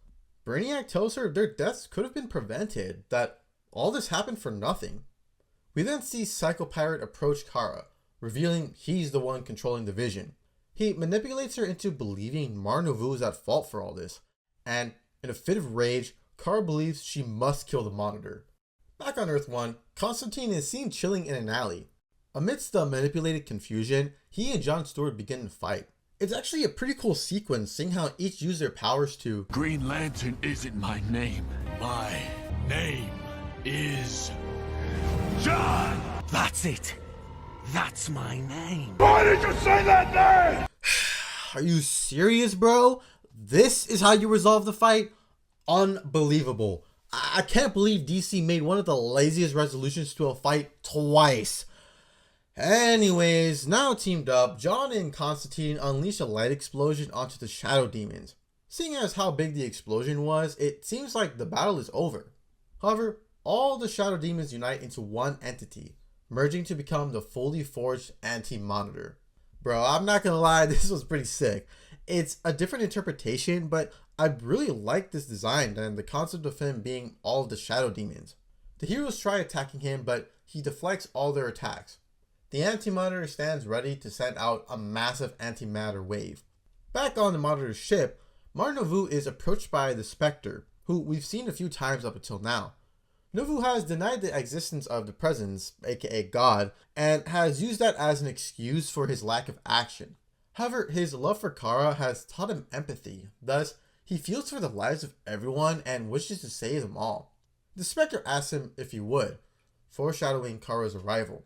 Brainiac tells her their deaths could have been prevented, that all this happened for nothing. We then see Psycho Pirate approach Kara, revealing he's the one controlling the Vision. He manipulates her into believing Mar Novu is at fault for all this, and In a fit of rage, Kara believes she must kill the Monitor. Back on Earth 1, Constantine is seen chilling in an alley. Amidst the manipulated confusion, he and John Stewart begin to fight. It's actually a pretty cool sequence, seeing how each use their powers to... Green Lantern isn't my name. My name is John! That's it. That's my name. Why did you say that name? Are you serious, bro? This is how you resolve the fight? Unbelievable. I can't believe DC made one of the laziest resolutions to a fight twice. Anyways, now teamed up, John and Constantine unleash a light explosion onto the Shadow Demons. Seeing as how big the explosion was, it seems like the battle is over. However, all the Shadow Demons unite into one entity, merging to become the fully forged Anti-Monitor. Bro, I'm not gonna lie, this was pretty sick. It's a different interpretation, but I really like this design than the concept of him being all of the Shadow Demons. The heroes try attacking him, but he deflects all their attacks. The Anti-Monitor stands ready to send out a massive antimatter wave. Back on the Monitor's ship, Mar-Novu is approached by the Spectre, who we've seen a few times up until now. Novu has denied the existence of the Presence, aka God, and has used that as an excuse for his lack of action. However, his love for Kara has taught him empathy, thus he feels for the lives of everyone and wishes to save them all. The Spectre asks him if he would, foreshadowing Kara's arrival.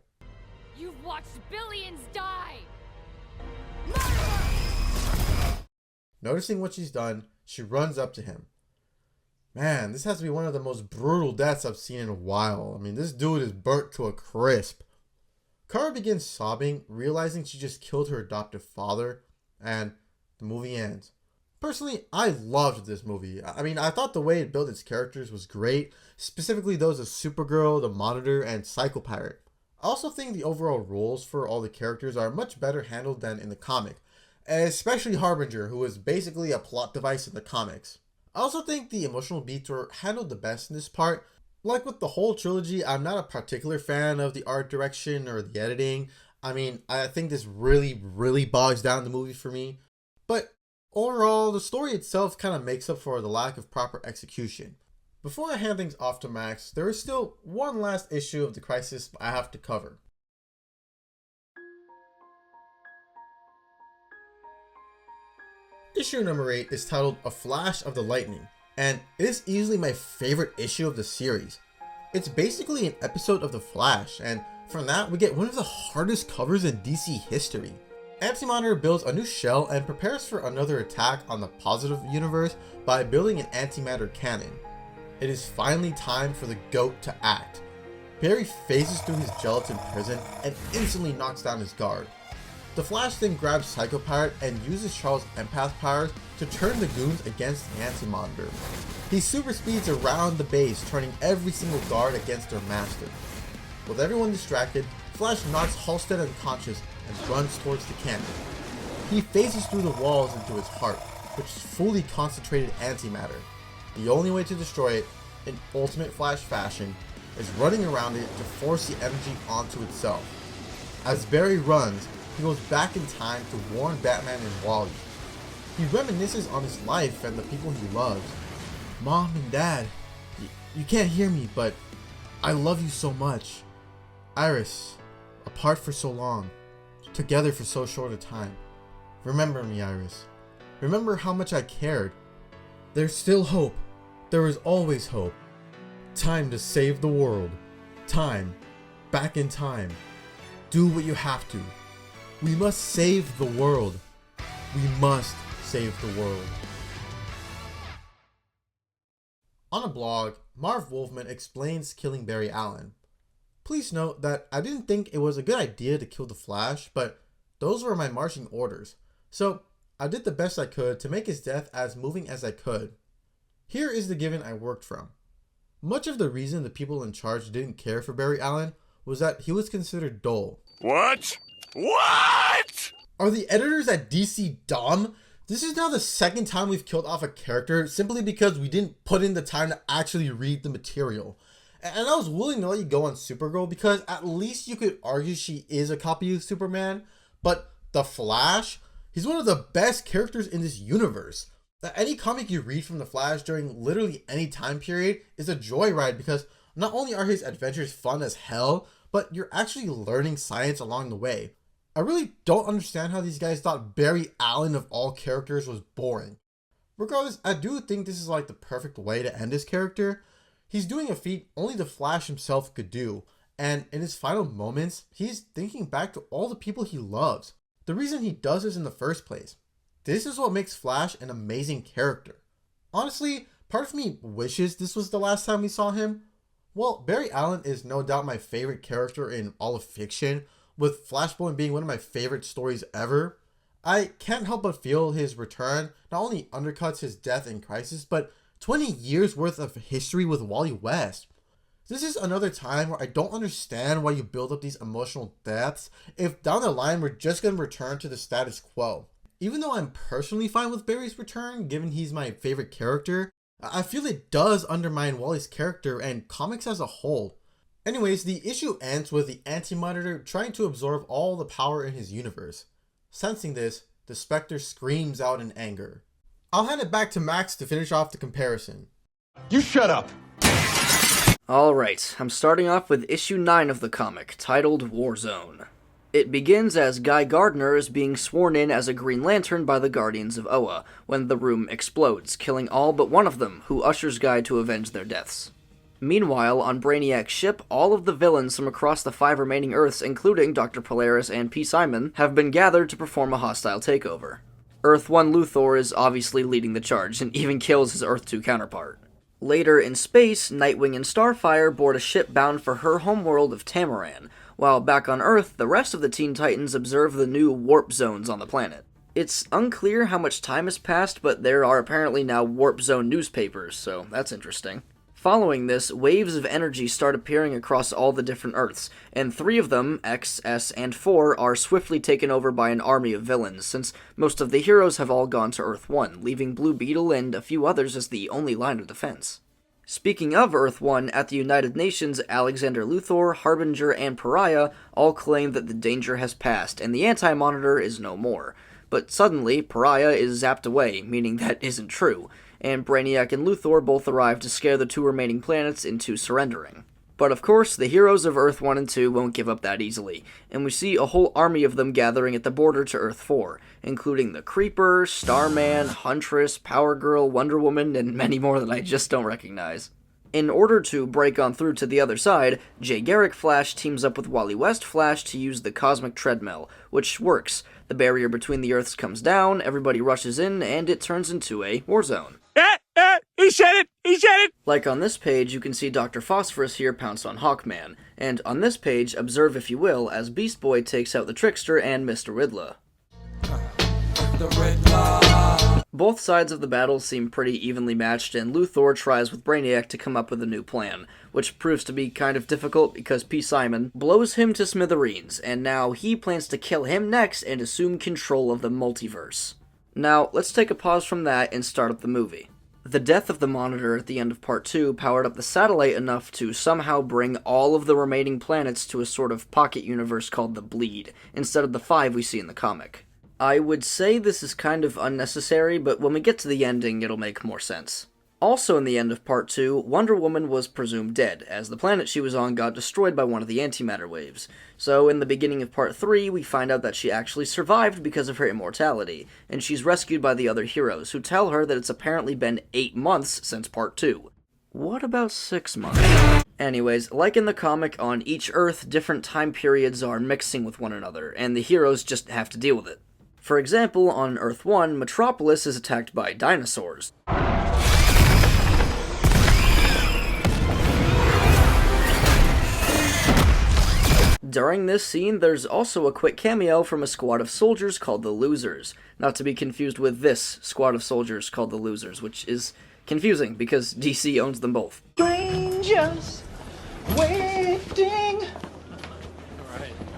You've watched billions die! Noticing what she's done, she runs up to him. Man, this has to be one of the most brutal deaths I've seen in a while. I mean, this dude is burnt to a crisp. Kara begins sobbing, realizing she just killed her adoptive father, and the movie ends. Personally, I loved this movie. I mean, I thought the way it built its characters was great, specifically those of Supergirl, the Monitor, and Psycho Pirate. I also think the overall roles for all the characters are much better handled than in the comic, especially Harbinger, who is basically a plot device in the comics. I also think the emotional beats were handled the best in this part. Like with the whole trilogy, I'm not a particular fan of the art direction or the editing. I mean, I think this really bogs down the movie for me. But overall, the story itself kind of makes up for the lack of proper execution. Before I hand things off to Max, there is still one last issue of the Crisis I have to cover. Issue number 8 is titled A Flash of the Lightning, and it is easily my favorite issue of the series. It's basically an episode of The Flash, and from that we get one of the hardest covers in DC history. Anti-Monitor builds a new shell and prepares for another attack on the positive universe by building an antimatter cannon. It is finally time for the GOAT to act. Barry phases through his gelatin prison and instantly knocks down his guard. The Flash then grabs Psycho Pirate and uses Charles' empath powers to turn the goons against the Anti-Monitor. He super speeds around the base, turning every single guard against their master. With everyone distracted, Flash knocks Halstead unconscious and runs towards the cannon. He phases through the walls into his heart, which is fully concentrated antimatter. The only way to destroy it, in ultimate Flash fashion, is running around it to force the energy onto itself. As Barry runs, he goes back in time to warn Batman and Wally. He reminisces on his life and the people he loves. Mom and Dad, you can't hear me, but I love you so much. Iris, apart for so long, together for so short a time. Remember me, Iris. Remember how much I cared. There's still hope. There is always hope. Time to save the world. Time. Back in time. Do what you have to. We must save the world. We must save the world. On a blog, Marv Wolfman explains killing Barry Allen. Please note that I didn't think it was a good idea to kill the Flash, but those were my marching orders. So I did the best I could to make his death as moving as I could. Here is the given I worked from. Much of the reason the people in charge didn't care for Barry Allen was that he was considered dull. What? What? Are the editors at DC dumb? This is now the second time we've killed off a character simply because we didn't put in the time to actually read the material. And I was willing to let you go on Supergirl because at least you could argue she is a copy of Superman. But the Flash? He's one of the best characters in this universe. Any comic you read from The Flash during literally any time period is a joyride because not only are his adventures fun as hell, but you're actually learning science along the way. I really don't understand how these guys thought Barry Allen of all characters was boring. Regardless, I do think this is like the perfect way to end his character. He's doing a feat only the Flash himself could do, and in his final moments, he's thinking back to all the people he loves. The reason he does this in the first place. This is what makes Flash an amazing character. Honestly, part of me wishes this was the last time we saw him. Well, Barry Allen is no doubt my favorite character in all of fiction, with Flashpoint being one of my favorite stories ever. I can't help but feel his return not only undercuts his death in Crisis, but 20 years worth of history with Wally West. This is another time where I don't understand why you build up these emotional depths if down the line we're just going to return to the status quo. Even though I'm personally fine with Barry's return, given he's my favorite character, I feel it does undermine Wally's character and comics as a whole. Anyways, the issue ends with the antimatter trying to absorb all the power in his universe. Sensing this, the Spectre screams out in anger. I'll hand it back to Max to finish off the comparison. You shut up! Alright, I'm starting off with issue 9 of the comic, titled Warzone. It begins as Guy Gardner is being sworn in as a Green Lantern by the Guardians of Oa, when the room explodes, killing all but one of them, who ushers Guy to avenge their deaths. Meanwhile, on Brainiac's ship, all of the villains from across the 5 remaining Earths, including Dr. Polaris and P. Simon, have been gathered to perform a hostile takeover. Earth-1 Luthor is obviously leading the charge, and even kills his Earth-2 counterpart. Later in space, Nightwing and Starfire board a ship bound for her homeworld of Tamaran, while back on Earth, the rest of the Teen Titans observe the new warp zones on the planet. It's unclear how much time has passed, but there are apparently now warp zone newspapers, so that's interesting. Following this, waves of energy start appearing across all the different Earths, and 3 of them, X, S, and 4, are swiftly taken over by an army of villains, since most of the heroes have all gone to Earth-1, leaving Blue Beetle and a few others as the only line of defense. Speaking of Earth-1, at the United Nations, Alexander Luthor, Harbinger, and Pariah all claim that the danger has passed, and the Anti-Monitor is no more. But suddenly, Pariah is zapped away, meaning that isn't true, and Brainiac and Luthor both arrive to scare the 2 remaining planets into surrendering. But of course, the heroes of Earth 1 and 2 won't give up that easily, and we see a whole army of them gathering at the border to Earth 4, including the Creeper, Starman, Huntress, Power Girl, Wonder Woman, and many more that I just don't recognize. In order to break on through to the other side, Jay Garrick Flash teams up with Wally West Flash to use the Cosmic Treadmill, which works. The barrier between the Earths comes down, everybody rushes in, and it turns into a war zone. He said it! He said it! Like on this page, you can see Dr. Phosphorus here pounce on Hawkman, and on this page, observe if you will, as Beast Boy takes out the Trickster and Mr. Riddler. Both sides of the battle seem pretty evenly matched, and Luthor tries with Brainiac to come up with a new plan, which proves to be kind of difficult because P. Simon blows him to smithereens, and now he plans to kill him next and assume control of the multiverse. Now, let's take a pause from that and start up the movie. The death of the Monitor at the end of Part 2 powered up the satellite enough to somehow bring all of the remaining planets to a sort of pocket universe called the Bleed, instead of the 5 we see in the comic. I would say this is kind of unnecessary, but when we get to the ending, it'll make more sense. Also in the end of Part 2, Wonder Woman was presumed dead, as the planet she was on got destroyed by one of the antimatter waves. So in the beginning of Part 3, we find out that she actually survived because of her immortality, and she's rescued by the other heroes, who tell her that it's apparently been 8 months since Part 2. What about 6 months? Anyways, like in the comic, on each Earth, different time periods are mixing with one another, and the heroes just have to deal with it. For example, on Earth 1, Metropolis is attacked by dinosaurs. During this scene, there's also a quick cameo from a squad of soldiers called the Losers, not to be confused with this squad of soldiers called the Losers, which is confusing because DC owns them both. Strangers waiting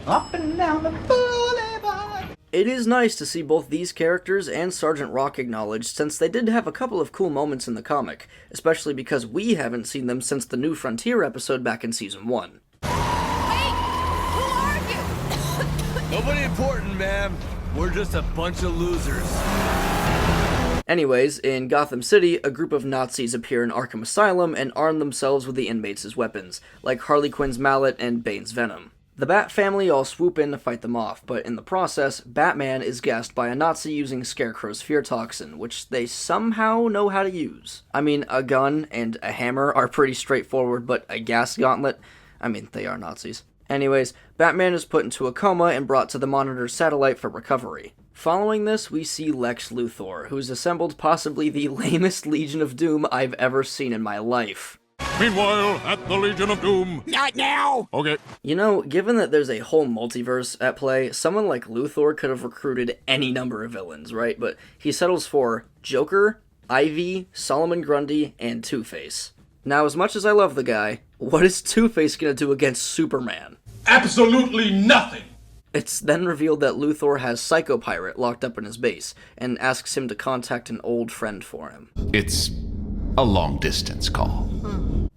up and down the boulevard. It is nice to see both these characters and Sergeant Rock acknowledged, since they did have a couple of cool moments in the comic, especially because we haven't seen them since the New Frontier episode back in Season 1. Nobody important, ma'am. We're just a bunch of losers. Anyways, in Gotham City, a group of Nazis appear in Arkham Asylum and arm themselves with the inmates as weapons, like Harley Quinn's mallet and Bane's venom. The Bat family all swoop in to fight them off, but in the process, Batman is gassed by a Nazi using Scarecrow's fear toxin, which they somehow know how to use. I mean, a gun and a hammer are pretty straightforward, but a gas gauntlet? I mean, they are Nazis. Anyways, Batman is put into a coma and brought to the Monitor's satellite for recovery. Following this, we see Lex Luthor, who's assembled possibly the lamest Legion of Doom I've ever seen in my life. Meanwhile, at the Legion of Doom. Not now! Okay. You know, given that there's a whole multiverse at play, someone like Luthor could have recruited any number of villains, right? But he settles for Joker, Ivy, Solomon Grundy, and Two-Face. Now, as much as I love the guy, what is Two-Face gonna do against Superman? Absolutely nothing! It's then revealed that Luthor has Psycho Pirate locked up in his base, and asks him to contact an old friend for him. It's a long-distance call.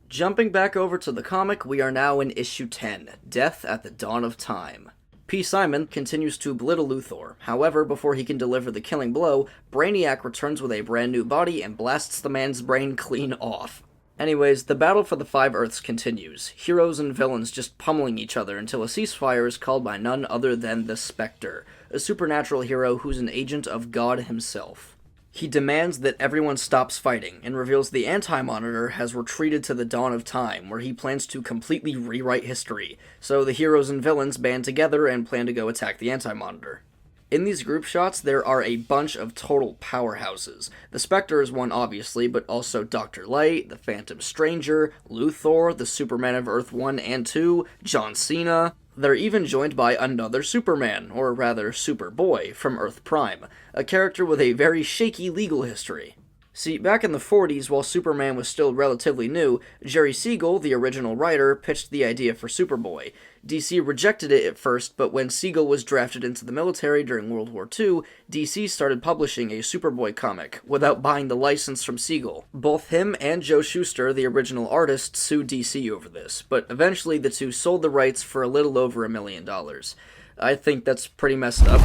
Jumping back over to the comic, we are now in issue 10, Death at the Dawn of Time. P. Simon continues to belittle Luthor. However, before he can deliver the killing blow, Brainiac returns with a brand new body and blasts the man's brain clean off. Anyways, the battle for the Five Earths continues, heroes and villains just pummeling each other until a ceasefire is called by none other than the Spectre, a supernatural hero who's an agent of God himself. He demands that everyone stops fighting, and reveals the Anti-Monitor has retreated to the Dawn of Time, where he plans to completely rewrite history, so the heroes and villains band together and plan to go attack the Anti-Monitor. In these group shots, there are a bunch of total powerhouses. The Spectre is one, obviously, but also Dr. Light, the Phantom Stranger, Luthor, the Superman of Earth 1 and 2, John Cena. They're even joined by another Superman, or rather Superboy, from Earth Prime, a character with a very shaky legal history. See, back in the 40s, while Superman was still relatively new, Jerry Siegel, the original writer, pitched the idea for Superboy. DC rejected it at first, but when Siegel was drafted into the military during World War II, DC started publishing a Superboy comic, without buying the license from Siegel. Both him and Joe Shuster, the original artist, sued DC over this, but eventually the two sold the rights for a little over $1 million. I think that's pretty messed up.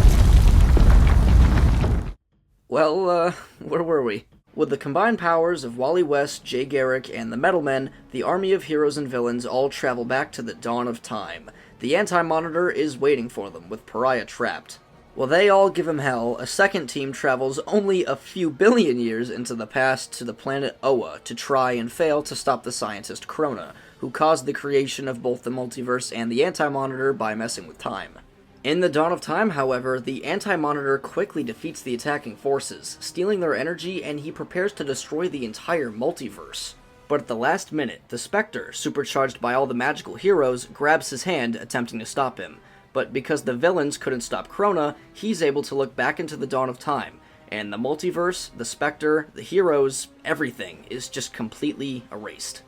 Well, where were we? With the combined powers of Wally West, Jay Garrick, and the Metal Men, the army of heroes and villains all travel back to the Dawn of Time. The Anti-Monitor is waiting for them, with Pariah trapped. While they all give him hell, a second team travels only a few billion years into the past to the planet Oa to try and fail to stop the scientist Krona, who caused the creation of both the multiverse and the Anti-Monitor by messing with time. In the Dawn of Time, however, the Anti-Monitor quickly defeats the attacking forces, stealing their energy, and he prepares to destroy the entire multiverse. But at the last minute, the Spectre, supercharged by all the magical heroes, grabs his hand, attempting to stop him. But because the villains couldn't stop Krona, he's able to look back into the Dawn of Time, and the multiverse, the Spectre, the heroes, everything is just completely erased.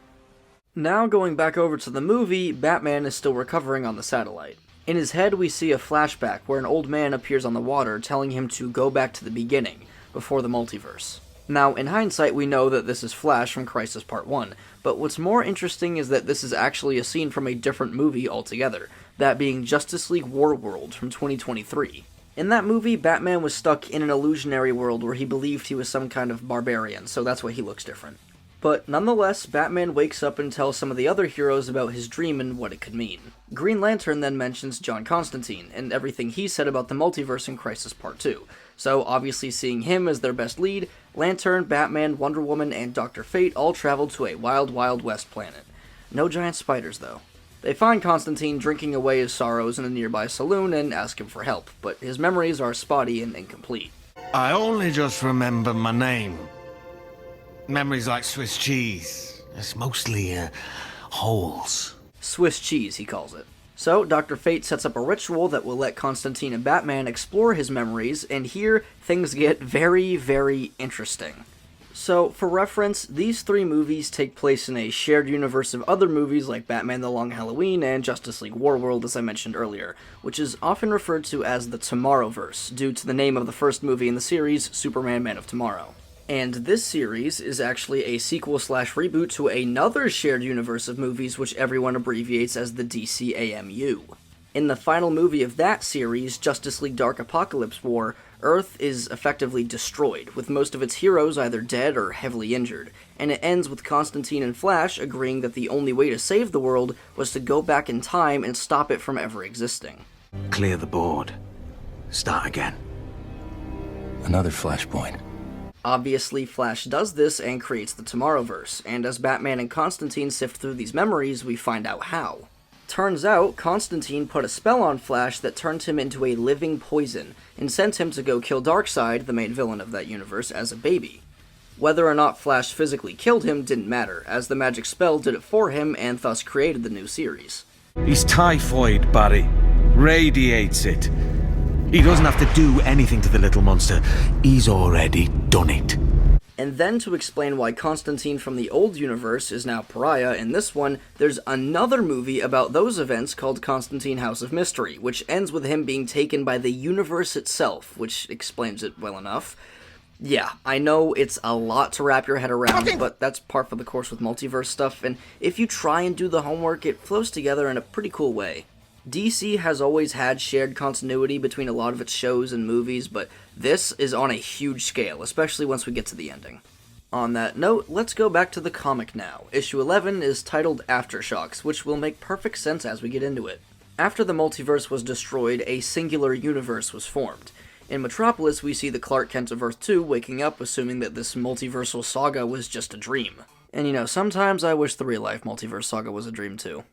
Now going back over to the movie, Batman is still recovering on the satellite. In his head, we see a flashback where an old man appears on the water telling him to go back to the beginning, before the multiverse. Now, in hindsight, we know that this is Flash from Crisis Part 1, but what's more interesting is that this is actually a scene from a different movie altogether, that being Justice League War World from 2023. In that movie, Batman was stuck in an illusionary world where he believed he was some kind of barbarian, so that's why he looks different. But nonetheless, Batman wakes up and tells some of the other heroes about his dream and what it could mean. Green Lantern then mentions John Constantine, and everything he said about the multiverse in Crisis Part 2. So obviously seeing him as their best lead, Lantern, Batman, Wonder Woman, and Dr. Fate all travel to a wild, wild west planet. No giant spiders, though. They find Constantine drinking away his sorrows in a nearby saloon and ask him for help, but his memories are spotty and incomplete. I only just remember my name. Memories like Swiss cheese. It's mostly, holes. Swiss cheese, he calls it. So, Dr. Fate sets up a ritual that will let Constantine and Batman explore his memories, and here, things get very, very interesting. So, for reference, these three movies take place in a shared universe of other movies like Batman the Long Halloween and Justice League War World, as I mentioned earlier, which is often referred to as the Tomorrowverse, due to the name of the first movie in the series, Superman Man of Tomorrow. And this series is actually a sequel/reboot to another shared universe of movies which everyone abbreviates as the DCAMU. In the final movie of that series, Justice League Dark Apocalypse War, Earth is effectively destroyed, with most of its heroes either dead or heavily injured, and it ends with Constantine and Flash agreeing that the only way to save the world was to go back in time and stop it from ever existing. Clear the board. Start again. Another flashpoint. Obviously, Flash does this and creates the Tomorrowverse, and as Batman and Constantine sift through these memories, we find out how. Turns out, Constantine put a spell on Flash that turned him into a living poison, and sent him to go kill Darkseid, the main villain of that universe, as a baby. Whether or not Flash physically killed him didn't matter, as the magic spell did it for him and thus created the new series. He's typhoid, Barry. Radiates it. He doesn't have to do anything to the little monster. He's already done it. And then to explain why Constantine from the old universe is now Pariah in this one, there's another movie about those events called Constantine House of Mystery, which ends with him being taken by the universe itself, which explains it well enough. Yeah, I know it's a lot to wrap your head around, but that's par for the course with multiverse stuff, and if you try and do the homework, it flows together in a pretty cool way. DC has always had shared continuity between a lot of its shows and movies, but this is on a huge scale, especially once we get to the ending. On that note, let's go back to the comic now. Issue 11 is titled Aftershocks, which will make perfect sense as we get into it. After the multiverse was destroyed, a singular universe was formed. In Metropolis, we see the Clark Kent of Earth 2 waking up assuming that this multiversal saga was just a dream. And you know, sometimes I wish the real-life multiverse saga was a dream too.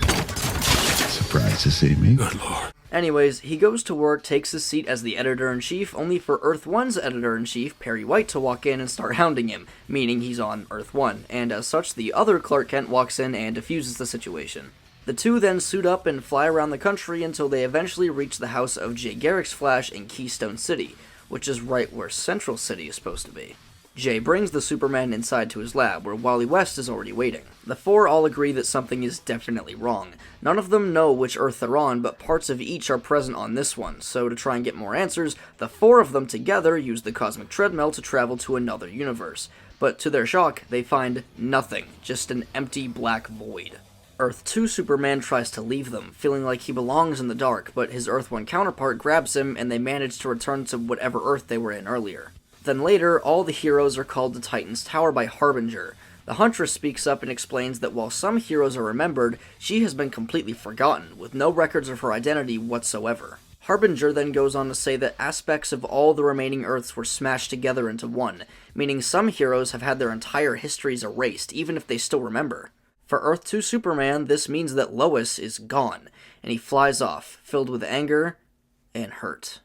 Surprised to see me? Good lord. Anyways, he goes to work, takes his seat as the editor-in-chief, only for Earth 1's editor-in-chief, Perry White, to walk in and start hounding him, meaning he's on Earth 1, and as such, the other Clark Kent walks in and diffuses the situation. The two then suit up and fly around the country until they eventually reach the house of Jay Garrick's Flash in Keystone City, which is right where Central City is supposed to be. Jay brings the Superman inside to his lab, where Wally West is already waiting. The four all agree that something is definitely wrong. None of them know which Earth they're on, but parts of each are present on this one, so to try and get more answers, the four of them together use the Cosmic Treadmill to travel to another universe. But to their shock, they find nothing, just an empty black void. Earth 2 Superman tries to leave them, feeling like he belongs in the dark, but his Earth 1 counterpart grabs him and they manage to return to whatever Earth they were in earlier. Then later, all the heroes are called to Titan's Tower by Harbinger. The Huntress speaks up and explains that while some heroes are remembered, she has been completely forgotten, with no records of her identity whatsoever. Harbinger then goes on to say that aspects of all the remaining Earths were smashed together into one, meaning some heroes have had their entire histories erased, even if they still remember. For Earth 2 Superman, this means that Lois is gone, and he flies off, filled with anger and hurt.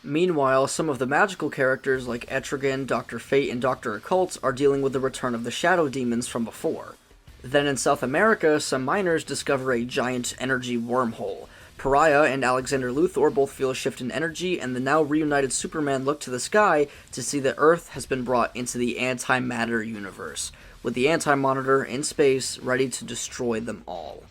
Meanwhile, some of the magical characters like Etrigan, Dr. Fate, and Dr. Occult are dealing with the return of the shadow demons from before. Then in South America, some miners discover a giant energy wormhole. Pariah and Alexander Luthor both feel a shift in energy, and the now reunited Superman look to the sky to see that Earth has been brought into the antimatter universe, with the Anti-Monitor in space ready to destroy them all.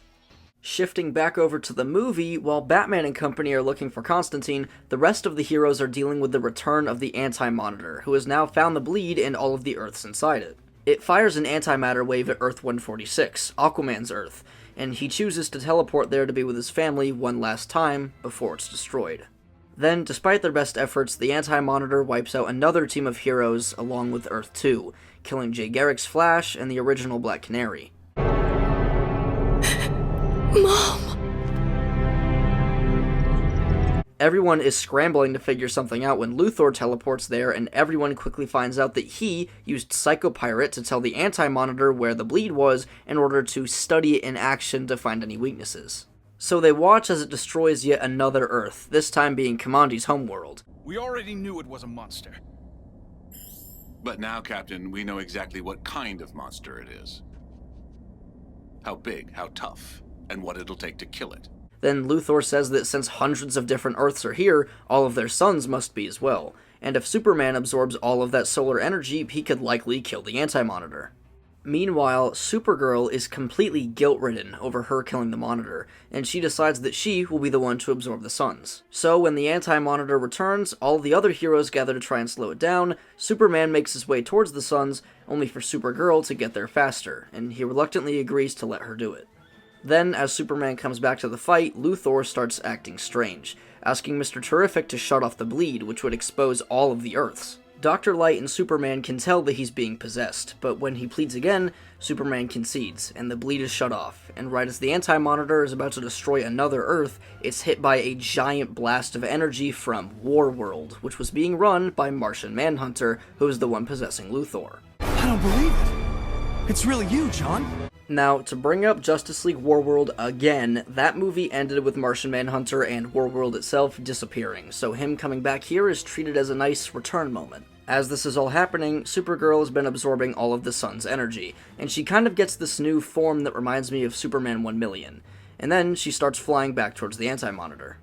Shifting back over to the movie, while Batman and company are looking for Constantine, the rest of the heroes are dealing with the return of the Anti-Monitor, who has now found the bleed and all of the Earths inside it. It fires an antimatter wave at Earth 146, Aquaman's Earth, and he chooses to teleport there to be with his family one last time before it's destroyed. Then, despite their best efforts, the Anti-Monitor wipes out another team of heroes along with Earth 2, killing Jay Garrick's Flash and the original Black Canary. Mom! Everyone is scrambling to figure something out when Luthor teleports there, and everyone quickly finds out that he used Psychopirate to tell the Anti-Monitor where the bleed was in order to study it in action to find any weaknesses. So they watch as it destroys yet another Earth, this time being Commandi's homeworld. We already knew it was a monster. But now, Captain, we know exactly what kind of monster it is. How big, how tough, and what it'll take to kill it. Then Luthor says that since hundreds of different Earths are here, all of their suns must be as well, and if Superman absorbs all of that solar energy, he could likely kill the Anti-Monitor. Meanwhile, Supergirl is completely guilt-ridden over her killing the Monitor, and she decides that she will be the one to absorb the suns. So when the Anti-Monitor returns, all of the other heroes gather to try and slow it down. Superman makes his way towards the suns, only for Supergirl to get there faster, and he reluctantly agrees to let her do it. Then, as Superman comes back to the fight, Luthor starts acting strange, asking Mr. Terrific to shut off the bleed, which would expose all of the Earths. Dr. Light and Superman can tell that he's being possessed, but when he pleads again, Superman concedes, and the bleed is shut off, and right as the Anti-Monitor is about to destroy another Earth, it's hit by a giant blast of energy from Warworld, which was being run by Martian Manhunter, who is the one possessing Luthor. I don't believe it. It's really you, John. Now, to bring up Justice League Warworld again, that movie ended with Martian Manhunter and Warworld itself disappearing, so him coming back here is treated as a nice return moment. As this is all happening, Supergirl has been absorbing all of the sun's energy, and she kind of gets this new form that reminds me of Superman 1 million, and then she starts flying back towards the Anti-Monitor.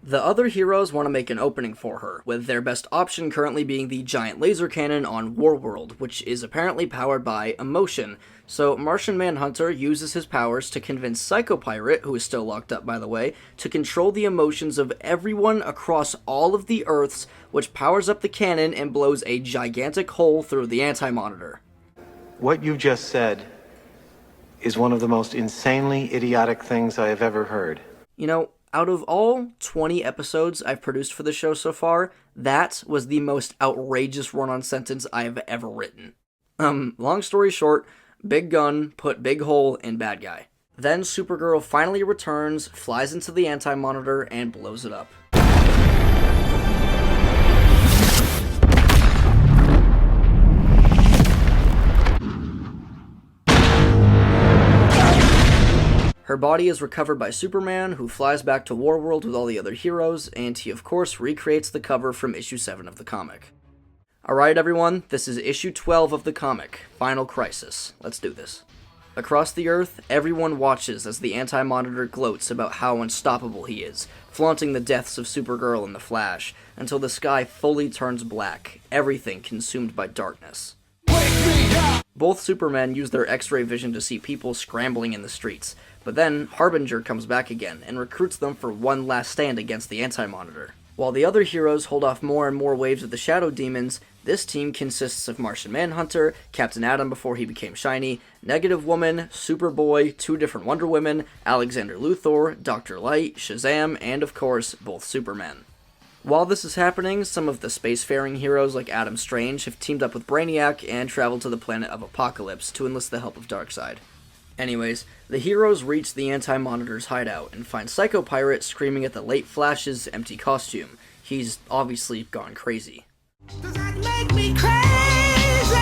The other heroes want to make an opening for her, with their best option currently being the giant laser cannon on Warworld, which is apparently powered by emotion, so Martian Manhunter uses his powers to convince Psycho Pirate, who is still locked up by the way, to control the emotions of everyone across all of the Earths, which powers up the cannon and blows a gigantic hole through the Anti-Monitor. What you just said is one of the most insanely idiotic things I have ever heard. You know, out of all 20 episodes I've produced for the show so far, that was the most outrageous run-on sentence I have ever written. Long story short, big gun, put big hole in bad guy. Then Supergirl finally returns, flies into the Anti-Monitor, and blows it up. Her body is recovered by Superman, who flies back to Warworld with all the other heroes, and he of course recreates the cover from issue 7 of the comic. Alright everyone, this is issue 12 of the comic, Final Crisis. Let's do this. Across the Earth, everyone watches as the Anti-Monitor gloats about how unstoppable he is, flaunting the deaths of Supergirl and the Flash, until the sky fully turns black, everything consumed by darkness. Both Supermen use their X-ray vision to see people scrambling in the streets, but then Harbinger comes back again and recruits them for one last stand against the Anti-Monitor. While the other heroes hold off more and more waves of the Shadow Demons, this team consists of Martian Manhunter, Captain Atom before he became shiny, Negative Woman, Superboy, 2 different Wonder Women, Alexander Luthor, Dr. Light, Shazam, and of course, both Supermen. While this is happening, some of the spacefaring heroes like Adam Strange have teamed up with Brainiac and traveled to the planet of Apocalypse to enlist the help of Darkseid. Anyways, the heroes reach the Anti-Monitor's hideout and find Psycho Pirate screaming at the late Flash's empty costume. He's obviously gone crazy. Make me crazy!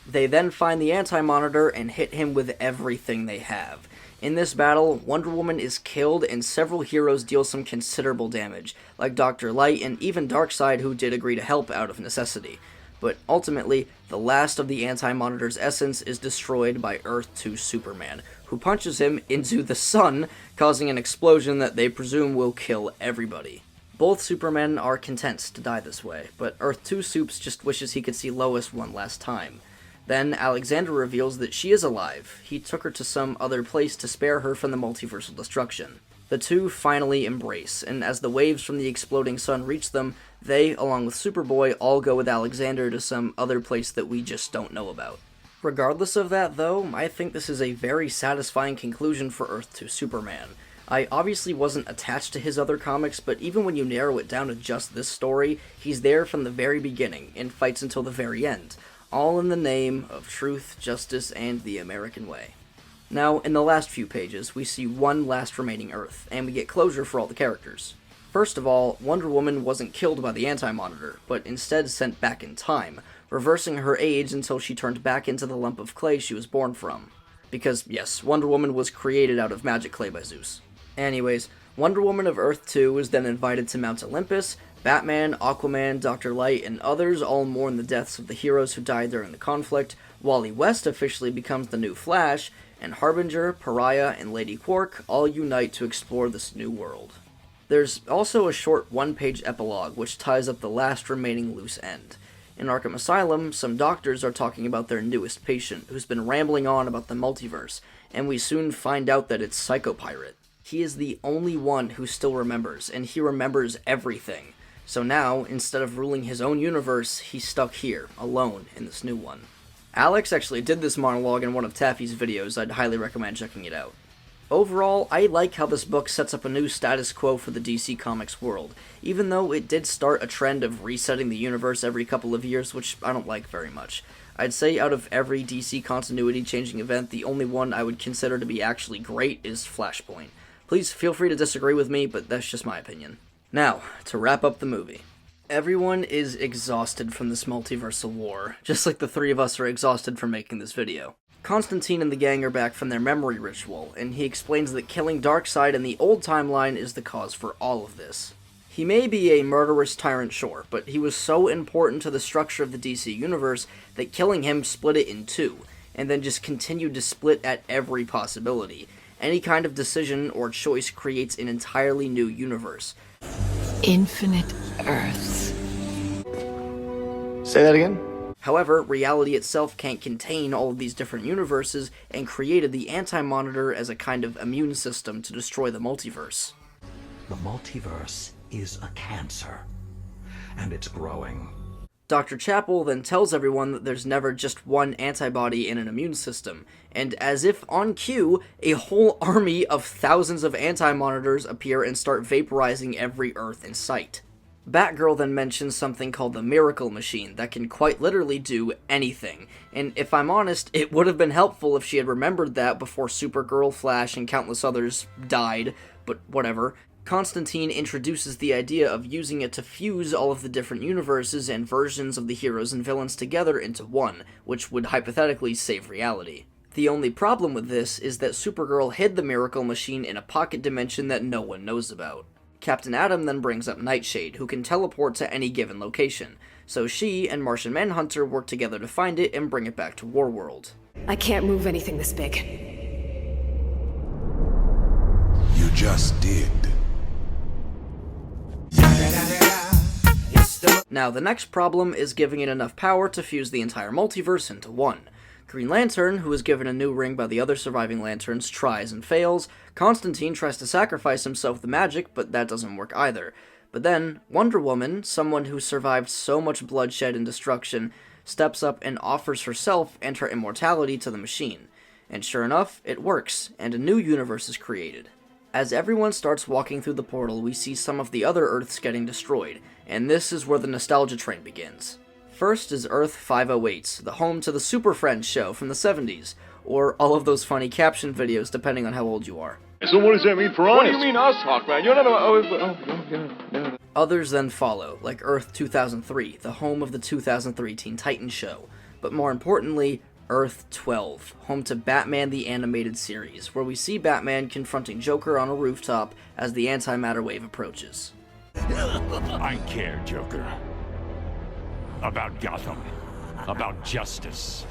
They then find the Anti-Monitor and hit him with everything they have. In this battle, Wonder Woman is killed and several heroes deal some considerable damage, like Dr. Light and even Darkseid, who did agree to help out of necessity. But ultimately, the last of the Anti-Monitor's essence is destroyed by Earth-2 Superman, who punches him into the sun, causing an explosion that they presume will kill everybody. Both Supermen are content to die this way, but Earth-2 Supes just wishes he could see Lois one last time. Then Alexander reveals that she is alive. He took her to some other place to spare her from the multiversal destruction. The two finally embrace, and as the waves from the exploding sun reach them, they, along with Superboy, all go with Alexander to some other place that we just don't know about. Regardless of that, though, I think this is a very satisfying conclusion for Earth-2 Superman. I obviously wasn't attached to his other comics, but even when you narrow it down to just this story, he's there from the very beginning, and fights until the very end, all in the name of truth, justice, and the American way. Now, in the last few pages, we see one last remaining Earth, and we get closure for all the characters. First of all, Wonder Woman wasn't killed by the Anti-Monitor, but instead sent back in time, reversing her age until she turned back into the lump of clay she was born from. Because, yes, Wonder Woman was created out of magic clay by Zeus. Anyways, Wonder Woman of Earth 2 was then invited to Mount Olympus. Batman, Aquaman, Dr. Light, and others all mourn the deaths of the heroes who died during the conflict. Wally West officially becomes the new Flash, and Harbinger, Pariah, and Lady Quark all unite to explore this new world. There's also a short one-page epilogue which ties up the last remaining loose end. In Arkham Asylum, some doctors are talking about their newest patient, who's been rambling on about the multiverse, and we soon find out that it's Psycho Pirate. He is the only one who still remembers, and he remembers everything. So now, instead of ruling his own universe, he's stuck here, alone, in this new one. Alex actually did this monologue in one of Taffi's videos. I'd highly recommend checking it out. Overall, I like how this book sets up a new status quo for the DC Comics world, even though it did start a trend of resetting the universe every couple of years, which I don't like very much. I'd say out of every DC continuity-changing event, the only one I would consider to be actually great is Flashpoint. Please feel free to disagree with me, but that's just my opinion. Now, to wrap up the movie. Everyone is exhausted from this multiversal war, just like the three of us are exhausted from making this video. Constantine and the gang are back from their memory ritual, and he explains that killing Darkseid in the old timeline is the cause for all of this. He may be a murderous tyrant, sure, but he was so important to the structure of the DC universe that killing him split it in two, and then just continued to split at every possibility. Any kind of decision or choice creates an entirely new universe. Infinite Earths. Say that again? However, reality itself can't contain all of these different universes, and created the anti-monitor as a kind of immune system to destroy the multiverse. The multiverse is a cancer, and it's growing. Dr. Chapel then tells everyone that there's never just one antibody in an immune system, and as if on cue, a whole army of thousands of anti-monitors appear and start vaporizing every Earth in sight. Batgirl then mentions something called the Miracle Machine that can quite literally do anything, and if I'm honest, it would have been helpful if she had remembered that before Supergirl, Flash, and countless others died, but whatever. Constantine introduces the idea of using it to fuse all of the different universes and versions of the heroes and villains together into one, which would hypothetically save reality. The only problem with this is that Supergirl hid the Miracle Machine in a pocket dimension that no one knows about. Captain Atom then brings up Nightshade, who can teleport to any given location, so she and Martian Manhunter work together to find it and bring it back to Warworld. I can't move anything this big. You just did. Now, the next problem is giving it enough power to fuse the entire multiverse into one. Green Lantern, who is given a new ring by the other surviving Lanterns, tries and fails. Constantine tries to sacrifice himself to magic, but that doesn't work either. But then, Wonder Woman, someone who survived so much bloodshed and destruction, steps up and offers herself and her immortality to the machine. And sure enough, it works, and a new universe is created. As everyone starts walking through the portal, we see some of the other Earths getting destroyed, and this is where the nostalgia train begins. First is Earth 508, the home to the Super Friends show from the 70s, or all of those funny caption videos depending on how old you are. So what does that mean for us? What do you mean us, Hawkman? You're not Others then follow, like Earth 2003, the home of the 2003 Teen Titans show, but more importantly, Earth 12, home to Batman the Animated Series, where we see Batman confronting Joker on a rooftop as the antimatter wave approaches. I care, Joker. About Gotham. About justice.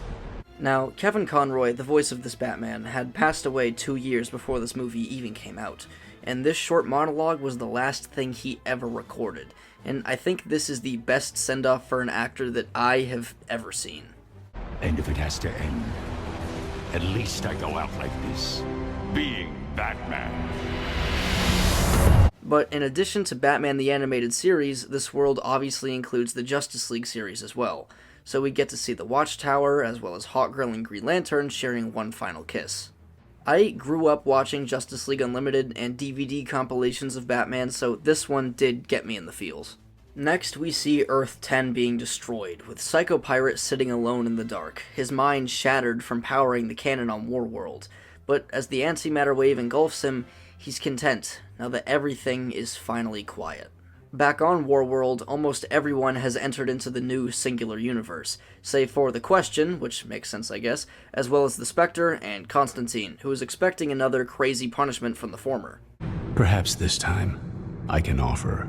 Now, Kevin Conroy, the voice of this Batman, had passed away 2 years before this movie even came out, and this short monologue was the last thing he ever recorded, and I think this is the best send-off for an actor that I have ever seen. And if it has to end, at least I go out like this, being Batman. But in addition to Batman the Animated Series, this world obviously includes the Justice League series as well, so we get to see the Watchtower, as well as Hawkgirl and Green Lantern sharing one final kiss. I grew up watching Justice League Unlimited and DVD compilations of Batman, so this one did get me in the feels. Next, we see Earth 10 being destroyed, with Psycho Pirate sitting alone in the dark, his mind shattered from powering the cannon on Warworld. But as the antimatter wave engulfs him, he's content, now that everything is finally quiet. Back on Warworld, almost everyone has entered into the new singular universe, save for the Question, which makes sense I guess, as well as the Spectre and Constantine, who is expecting another crazy punishment from the former. Perhaps this time, I can offer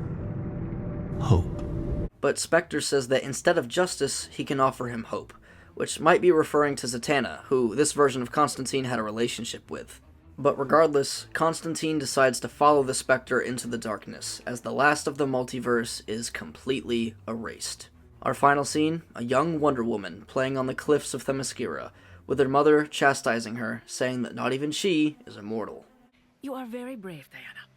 hope. But Spectre says that instead of justice, he can offer him hope, which might be referring to Zatanna, who this version of Constantine had a relationship with. But regardless, Constantine decides to follow the Spectre into the darkness, as the last of the multiverse is completely erased. Our final scene, a young Wonder Woman playing on the cliffs of Themyscira, with her mother chastising her, saying that not even she is immortal. You are very brave, Diana.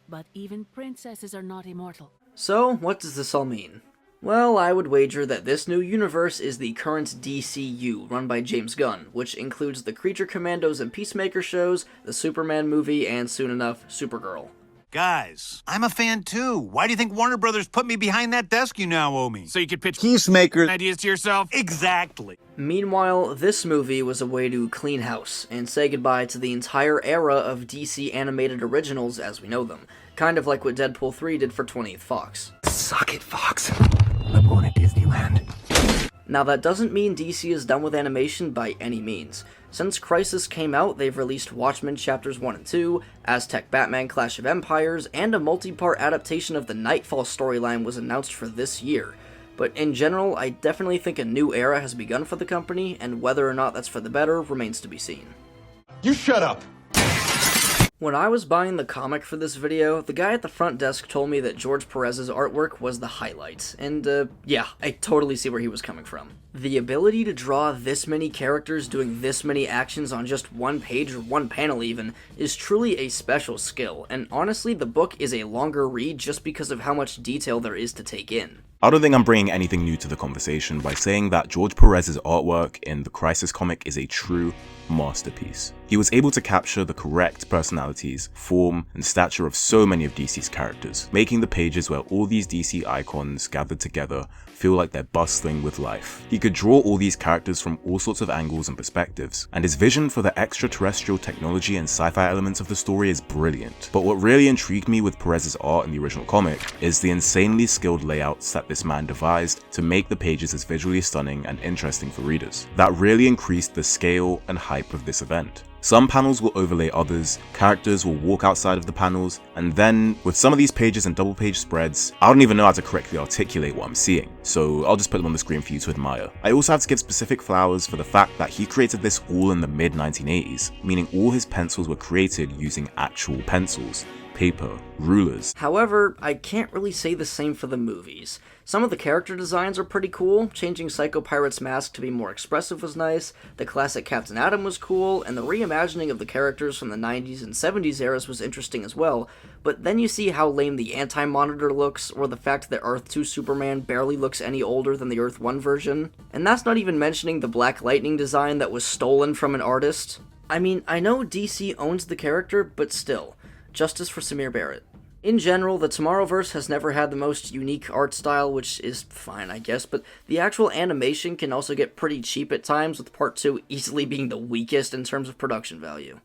But even princesses are not immortal. So, what does this all mean? Well, I would wager that this new universe is the current DCU, run by James Gunn, which includes the Creature Commandos and Peacemaker shows, the Superman movie, and soon enough, Supergirl. Guys, I'm a fan too. Why do you think Warner Brothers put me behind that desk you now owe me? So you could pitch Peacemaker ideas to yourself? Exactly. Meanwhile, this movie was a way to clean house and say goodbye to the entire era of DC animated originals as we know them, kind of like what Deadpool 3 did for 20th Fox. Suck it, Fox. I'm going to Disneyland. Now that doesn't mean DC is done with animation by any means. Since Crisis came out, they've released Watchmen Chapters 1 and 2, Aztec Batman Clash of Empires, and a multi-part adaptation of the Nightfall storyline was announced for this year. But in general, I definitely think a new era has begun for the company, and whether or not that's for the better remains to be seen. You shut up! When I was buying the comic for this video, the guy at the front desk told me that George Perez's artwork was the highlight, and yeah, I totally see where he was coming from. The ability to draw this many characters doing this many actions on just one page or one panel even is truly a special skill, and honestly the book is a longer read just because of how much detail there is to take in. I don't think I'm bringing anything new to the conversation by saying that George Perez's artwork in the Crisis comic is a true masterpiece. He was able to capture the correct personalities, form, and stature of so many of DC's characters, making the pages where all these DC icons gathered together feel like they're bustling with life. He could draw all these characters from all sorts of angles and perspectives, and his vision for the extraterrestrial technology and sci-fi elements of the story is brilliant. But what really intrigued me with Perez's art in the original comic is the insanely skilled layouts that this man devised to make the pages as visually stunning and interesting for readers. That really increased the scale and hype of this event. Some panels will overlay others, characters will walk outside of the panels, and then, with some of these pages and double page spreads, I don't even know how to correctly articulate what I'm seeing, so I'll just put them on the screen for you to admire. I also have to give specific flowers for the fact that he created this all in the mid-1980s, meaning all his pencils were created using actual pencils, paper, rulers. However, I can't really say the same for the movies. Some of the character designs are pretty cool. Changing Psycho Pirate's mask to be more expressive was nice, the classic Captain Atom was cool, and the reimagining of the characters from the 90s and 70s eras was interesting as well, but then you see how lame the Anti-Monitor looks, or the fact that Earth 2 Superman barely looks any older than the Earth 1 version, and that's not even mentioning the Black Lightning design that was stolen from an artist. I mean, I know DC owns the character, but still, justice for Samir Barrett. In general, the Tomorrowverse has never had the most unique art style, which is fine, I guess, but the actual animation can also get pretty cheap at times, with Part 2 easily being the weakest in terms of production value.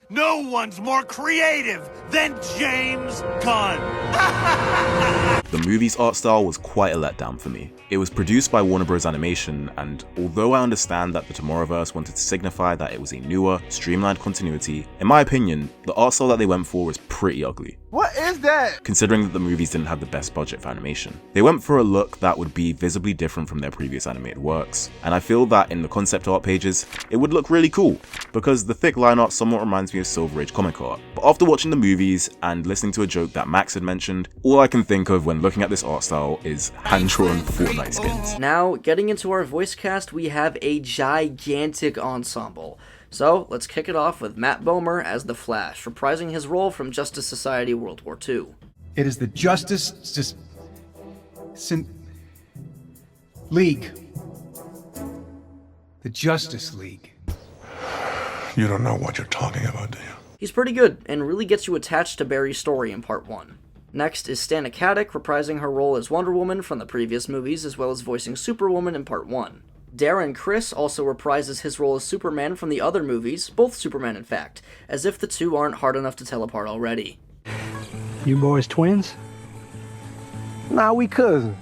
No one's more creative than James Gunn! The movie's art style was quite a letdown for me. It was produced by Warner Bros. Animation, and although I understand that the Tomorrowverse wanted to signify that it was a newer, streamlined continuity, in my opinion, the art style that they went for was pretty ugly. What is that? Considering that the movies didn't have the best budget for animation. They went for a look that would be visibly different from their previous animated works, and I feel that in the concept art pages, it would look really cool, because the thick line art somewhat reminds me of Silver Age comic art. But after watching the movies and listening to a joke that Max had mentioned, all I can think of when looking at this art style is hand-drawn Fortnite skins. Now, getting into our voice cast, we have a gigantic ensemble. So, let's kick it off with Matt Bomer as the Flash, reprising his role from Justice Society World War II. It is the League. The Justice League. You don't know what you're talking about, do you? He's pretty good, and really gets you attached to Barry's story in Part 1. Next is Stana Katic, reprising her role as Wonder Woman from the previous movies, as well as voicing Superwoman in Part 1. Darren Criss also reprises his role as Superman from the other movies, both Superman in fact, as if the two aren't hard enough to tell apart already. You boys twins? Nah, we cousins.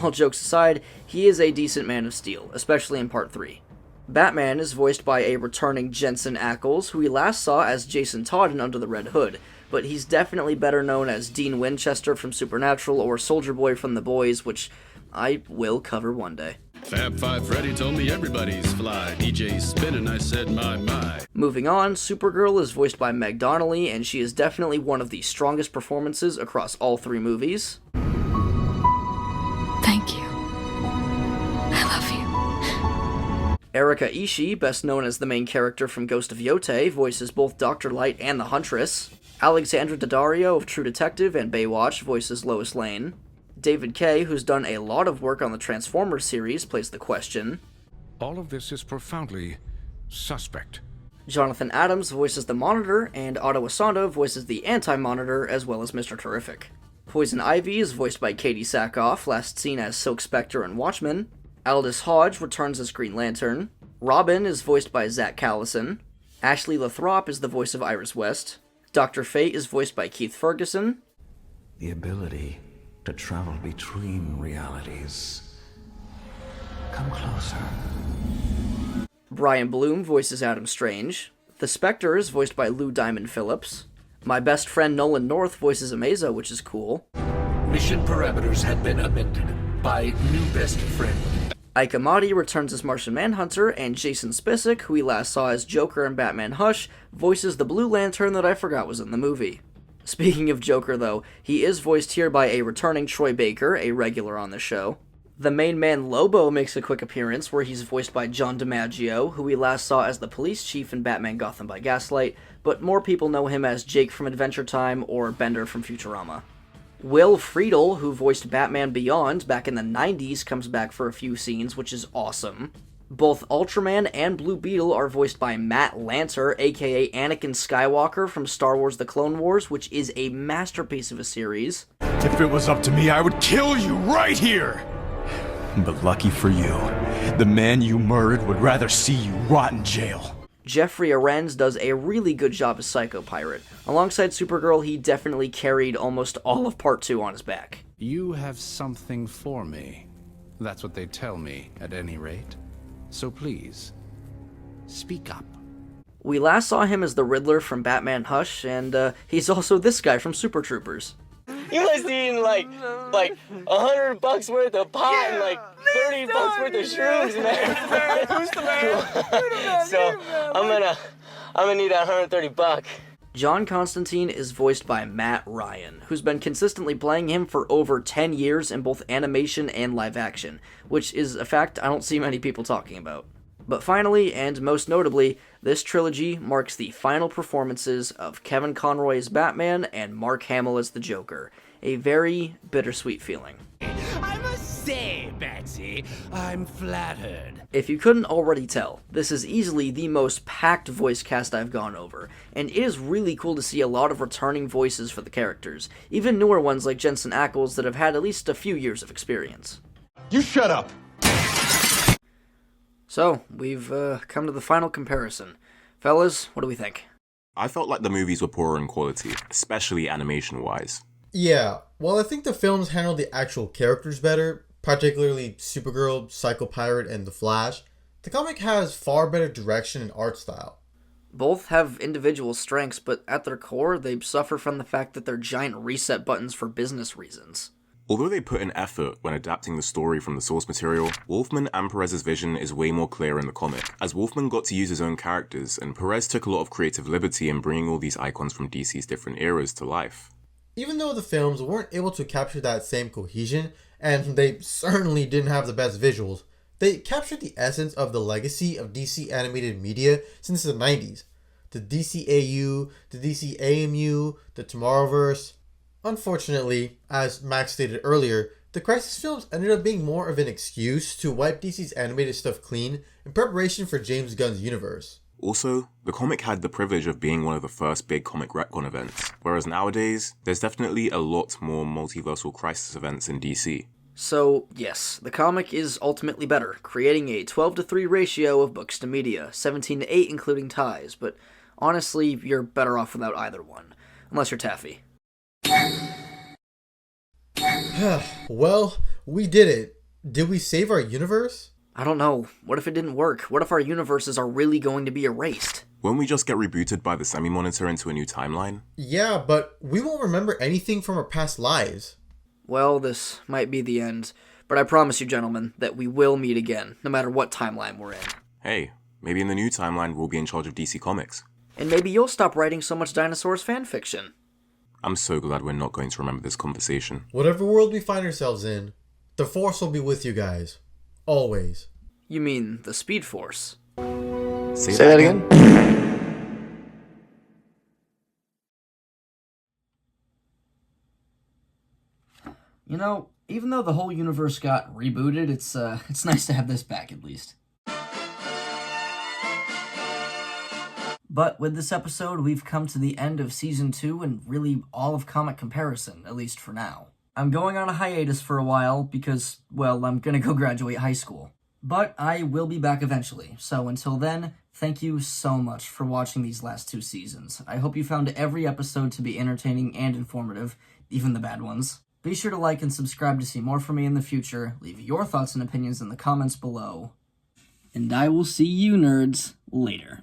All jokes aside, he is a decent Man of Steel, especially in Part 3. Batman is voiced by a returning Jensen Ackles, who we last saw as Jason Todd in Under the Red Hood, but he's definitely better known as Dean Winchester from Supernatural or Soldier Boy from The Boys, which I will cover one day. Fab 5 Freddy told me everybody's fly. DJ's spinning, I said my. Moving on, Supergirl is voiced by Meg Donnelly, and she is definitely one of the strongest performances across all three movies. Thank you. I love you. Erika Ishii, best known as the main character from Ghost of Yote, voices both Dr. Light and the Huntress. Alexandra Daddario of True Detective and Baywatch voices Lois Lane. David Kaye, who's done a lot of work on the Transformers series, plays the Question. All of this is profoundly suspect. Jonathan Adams voices the Monitor, and Otto Asando voices the Anti-Monitor, as well as Mr. Terrific. Poison Ivy is voiced by Katie Sackhoff, last seen as Silk Spectre and Watchmen. Aldous Hodge returns as Green Lantern. Robin is voiced by Zach Callison. Ashley Lathrop is the voice of Iris West. Dr. Fate is voiced by Keith Ferguson. The ability to travel between realities. Come closer. Brian Bloom voices Adam Strange. The Spectre is voiced by Lou Diamond Phillips. My best friend Nolan North voices Amaza, which is cool. Mission parameters have been amended by new best friend. Ike Amati returns as Martian Manhunter, and Jason Spisick, who we last saw as Joker in Batman Hush, voices the Blue Lantern that I forgot was in the movie. Speaking of Joker, though, he is voiced here by a returning Troy Baker, a regular on the show. The main man Lobo makes a quick appearance, where he's voiced by John DiMaggio, who we last saw as the police chief in Batman Gotham by Gaslight, but more people know him as Jake from Adventure Time or Bender from Futurama. Will Friedle, who voiced Batman Beyond back in the 90s, comes back for a few scenes, which is awesome. Both Ultraman and Blue Beetle are voiced by Matt Lanter, aka Anakin Skywalker from Star Wars The Clone Wars, which is a masterpiece of a series. If it was up to me, I would kill you right here! But lucky for you, the man you murdered would rather see you rot in jail. Jeffrey Arends does a really good job as Psycho Pirate. Alongside Supergirl, he definitely carried almost all of Part 2 on his back. You have something for me. That's what they tell me, at any rate. So please, speak up. We last saw him as the Riddler from Batman Hush, and he's also this guy from Super Troopers. You must be eating like $100 worth of pot and like $30 worth of shrooms, man. Who's the man? So I'm gonna need that $130. John Constantine is voiced by Matt Ryan, who's been consistently playing him for over 10 years in both animation and live action, which is a fact I don't see many people talking about. But finally, and most notably, this trilogy marks the final performances of Kevin Conroy as Batman and Mark Hamill as the Joker. A very bittersweet feeling. I must say, Betsy, I'm flattered. If you couldn't already tell, this is easily the most packed voice cast I've gone over, and it is really cool to see a lot of returning voices for the characters, even newer ones like Jensen Ackles that have had at least a few years of experience. You shut up! So, we've come to the final comparison. Fellas, what do we think? I felt like the movies were poorer in quality, especially animation-wise. Yeah, while I think the films handled the actual characters better, particularly Supergirl, Psycho Pirate, and The Flash, the comic has far better direction and art style. Both have individual strengths, but at their core, they suffer from the fact that they're giant reset buttons for business reasons. Although they put in effort when adapting the story from the source material, Wolfman and Perez's vision is way more clear in the comic, as Wolfman got to use his own characters, and Perez took a lot of creative liberty in bringing all these icons from DC's different eras to life. Even though the films weren't able to capture that same cohesion, and they certainly didn't have the best visuals, they captured the essence of the legacy of DC animated media since the 90s. The DCAU, the DCAMU, the Tomorrowverse. Unfortunately, as Max stated earlier, the Crisis films ended up being more of an excuse to wipe DC's animated stuff clean in preparation for James Gunn's universe. Also, the comic had the privilege of being one of the first big comic retcon events, whereas nowadays, there's definitely a lot more multiversal Crisis events in DC. So, yes, the comic is ultimately better, creating a 12-3 ratio of books to media, 17-8 including ties, but honestly, you're better off without either one, unless you're Taffi. Well, we did it. Did we save our universe? I don't know. What if it didn't work? What if our universes are really going to be erased? Won't we just get rebooted by the Semi-Monitor into a new timeline? Yeah, but we won't remember anything from our past lives. Well, this might be the end, but I promise you, gentlemen, that we will meet again, no matter what timeline we're in. Hey, maybe in the new timeline we'll be in charge of DC Comics. And maybe you'll stop writing so much dinosaurs fanfiction. I'm so glad we're not going to remember this conversation. Whatever world we find ourselves in, the Force will be with you guys. Always. You mean the Speed Force? Say that again? You know, even though the whole universe got rebooted, it's nice to have this back at least. But with this episode, we've come to the end of Season 2 and really all of Comic Comparison, at least for now. I'm going on a hiatus for a while because, well, I'm gonna go graduate high school. But I will be back eventually, so until then, thank you so much for watching these last 2 seasons. I hope you found every episode to be entertaining and informative, even the bad ones. Be sure to like and subscribe to see more from me in the future, leave your thoughts and opinions in the comments below, and I will see you nerds later.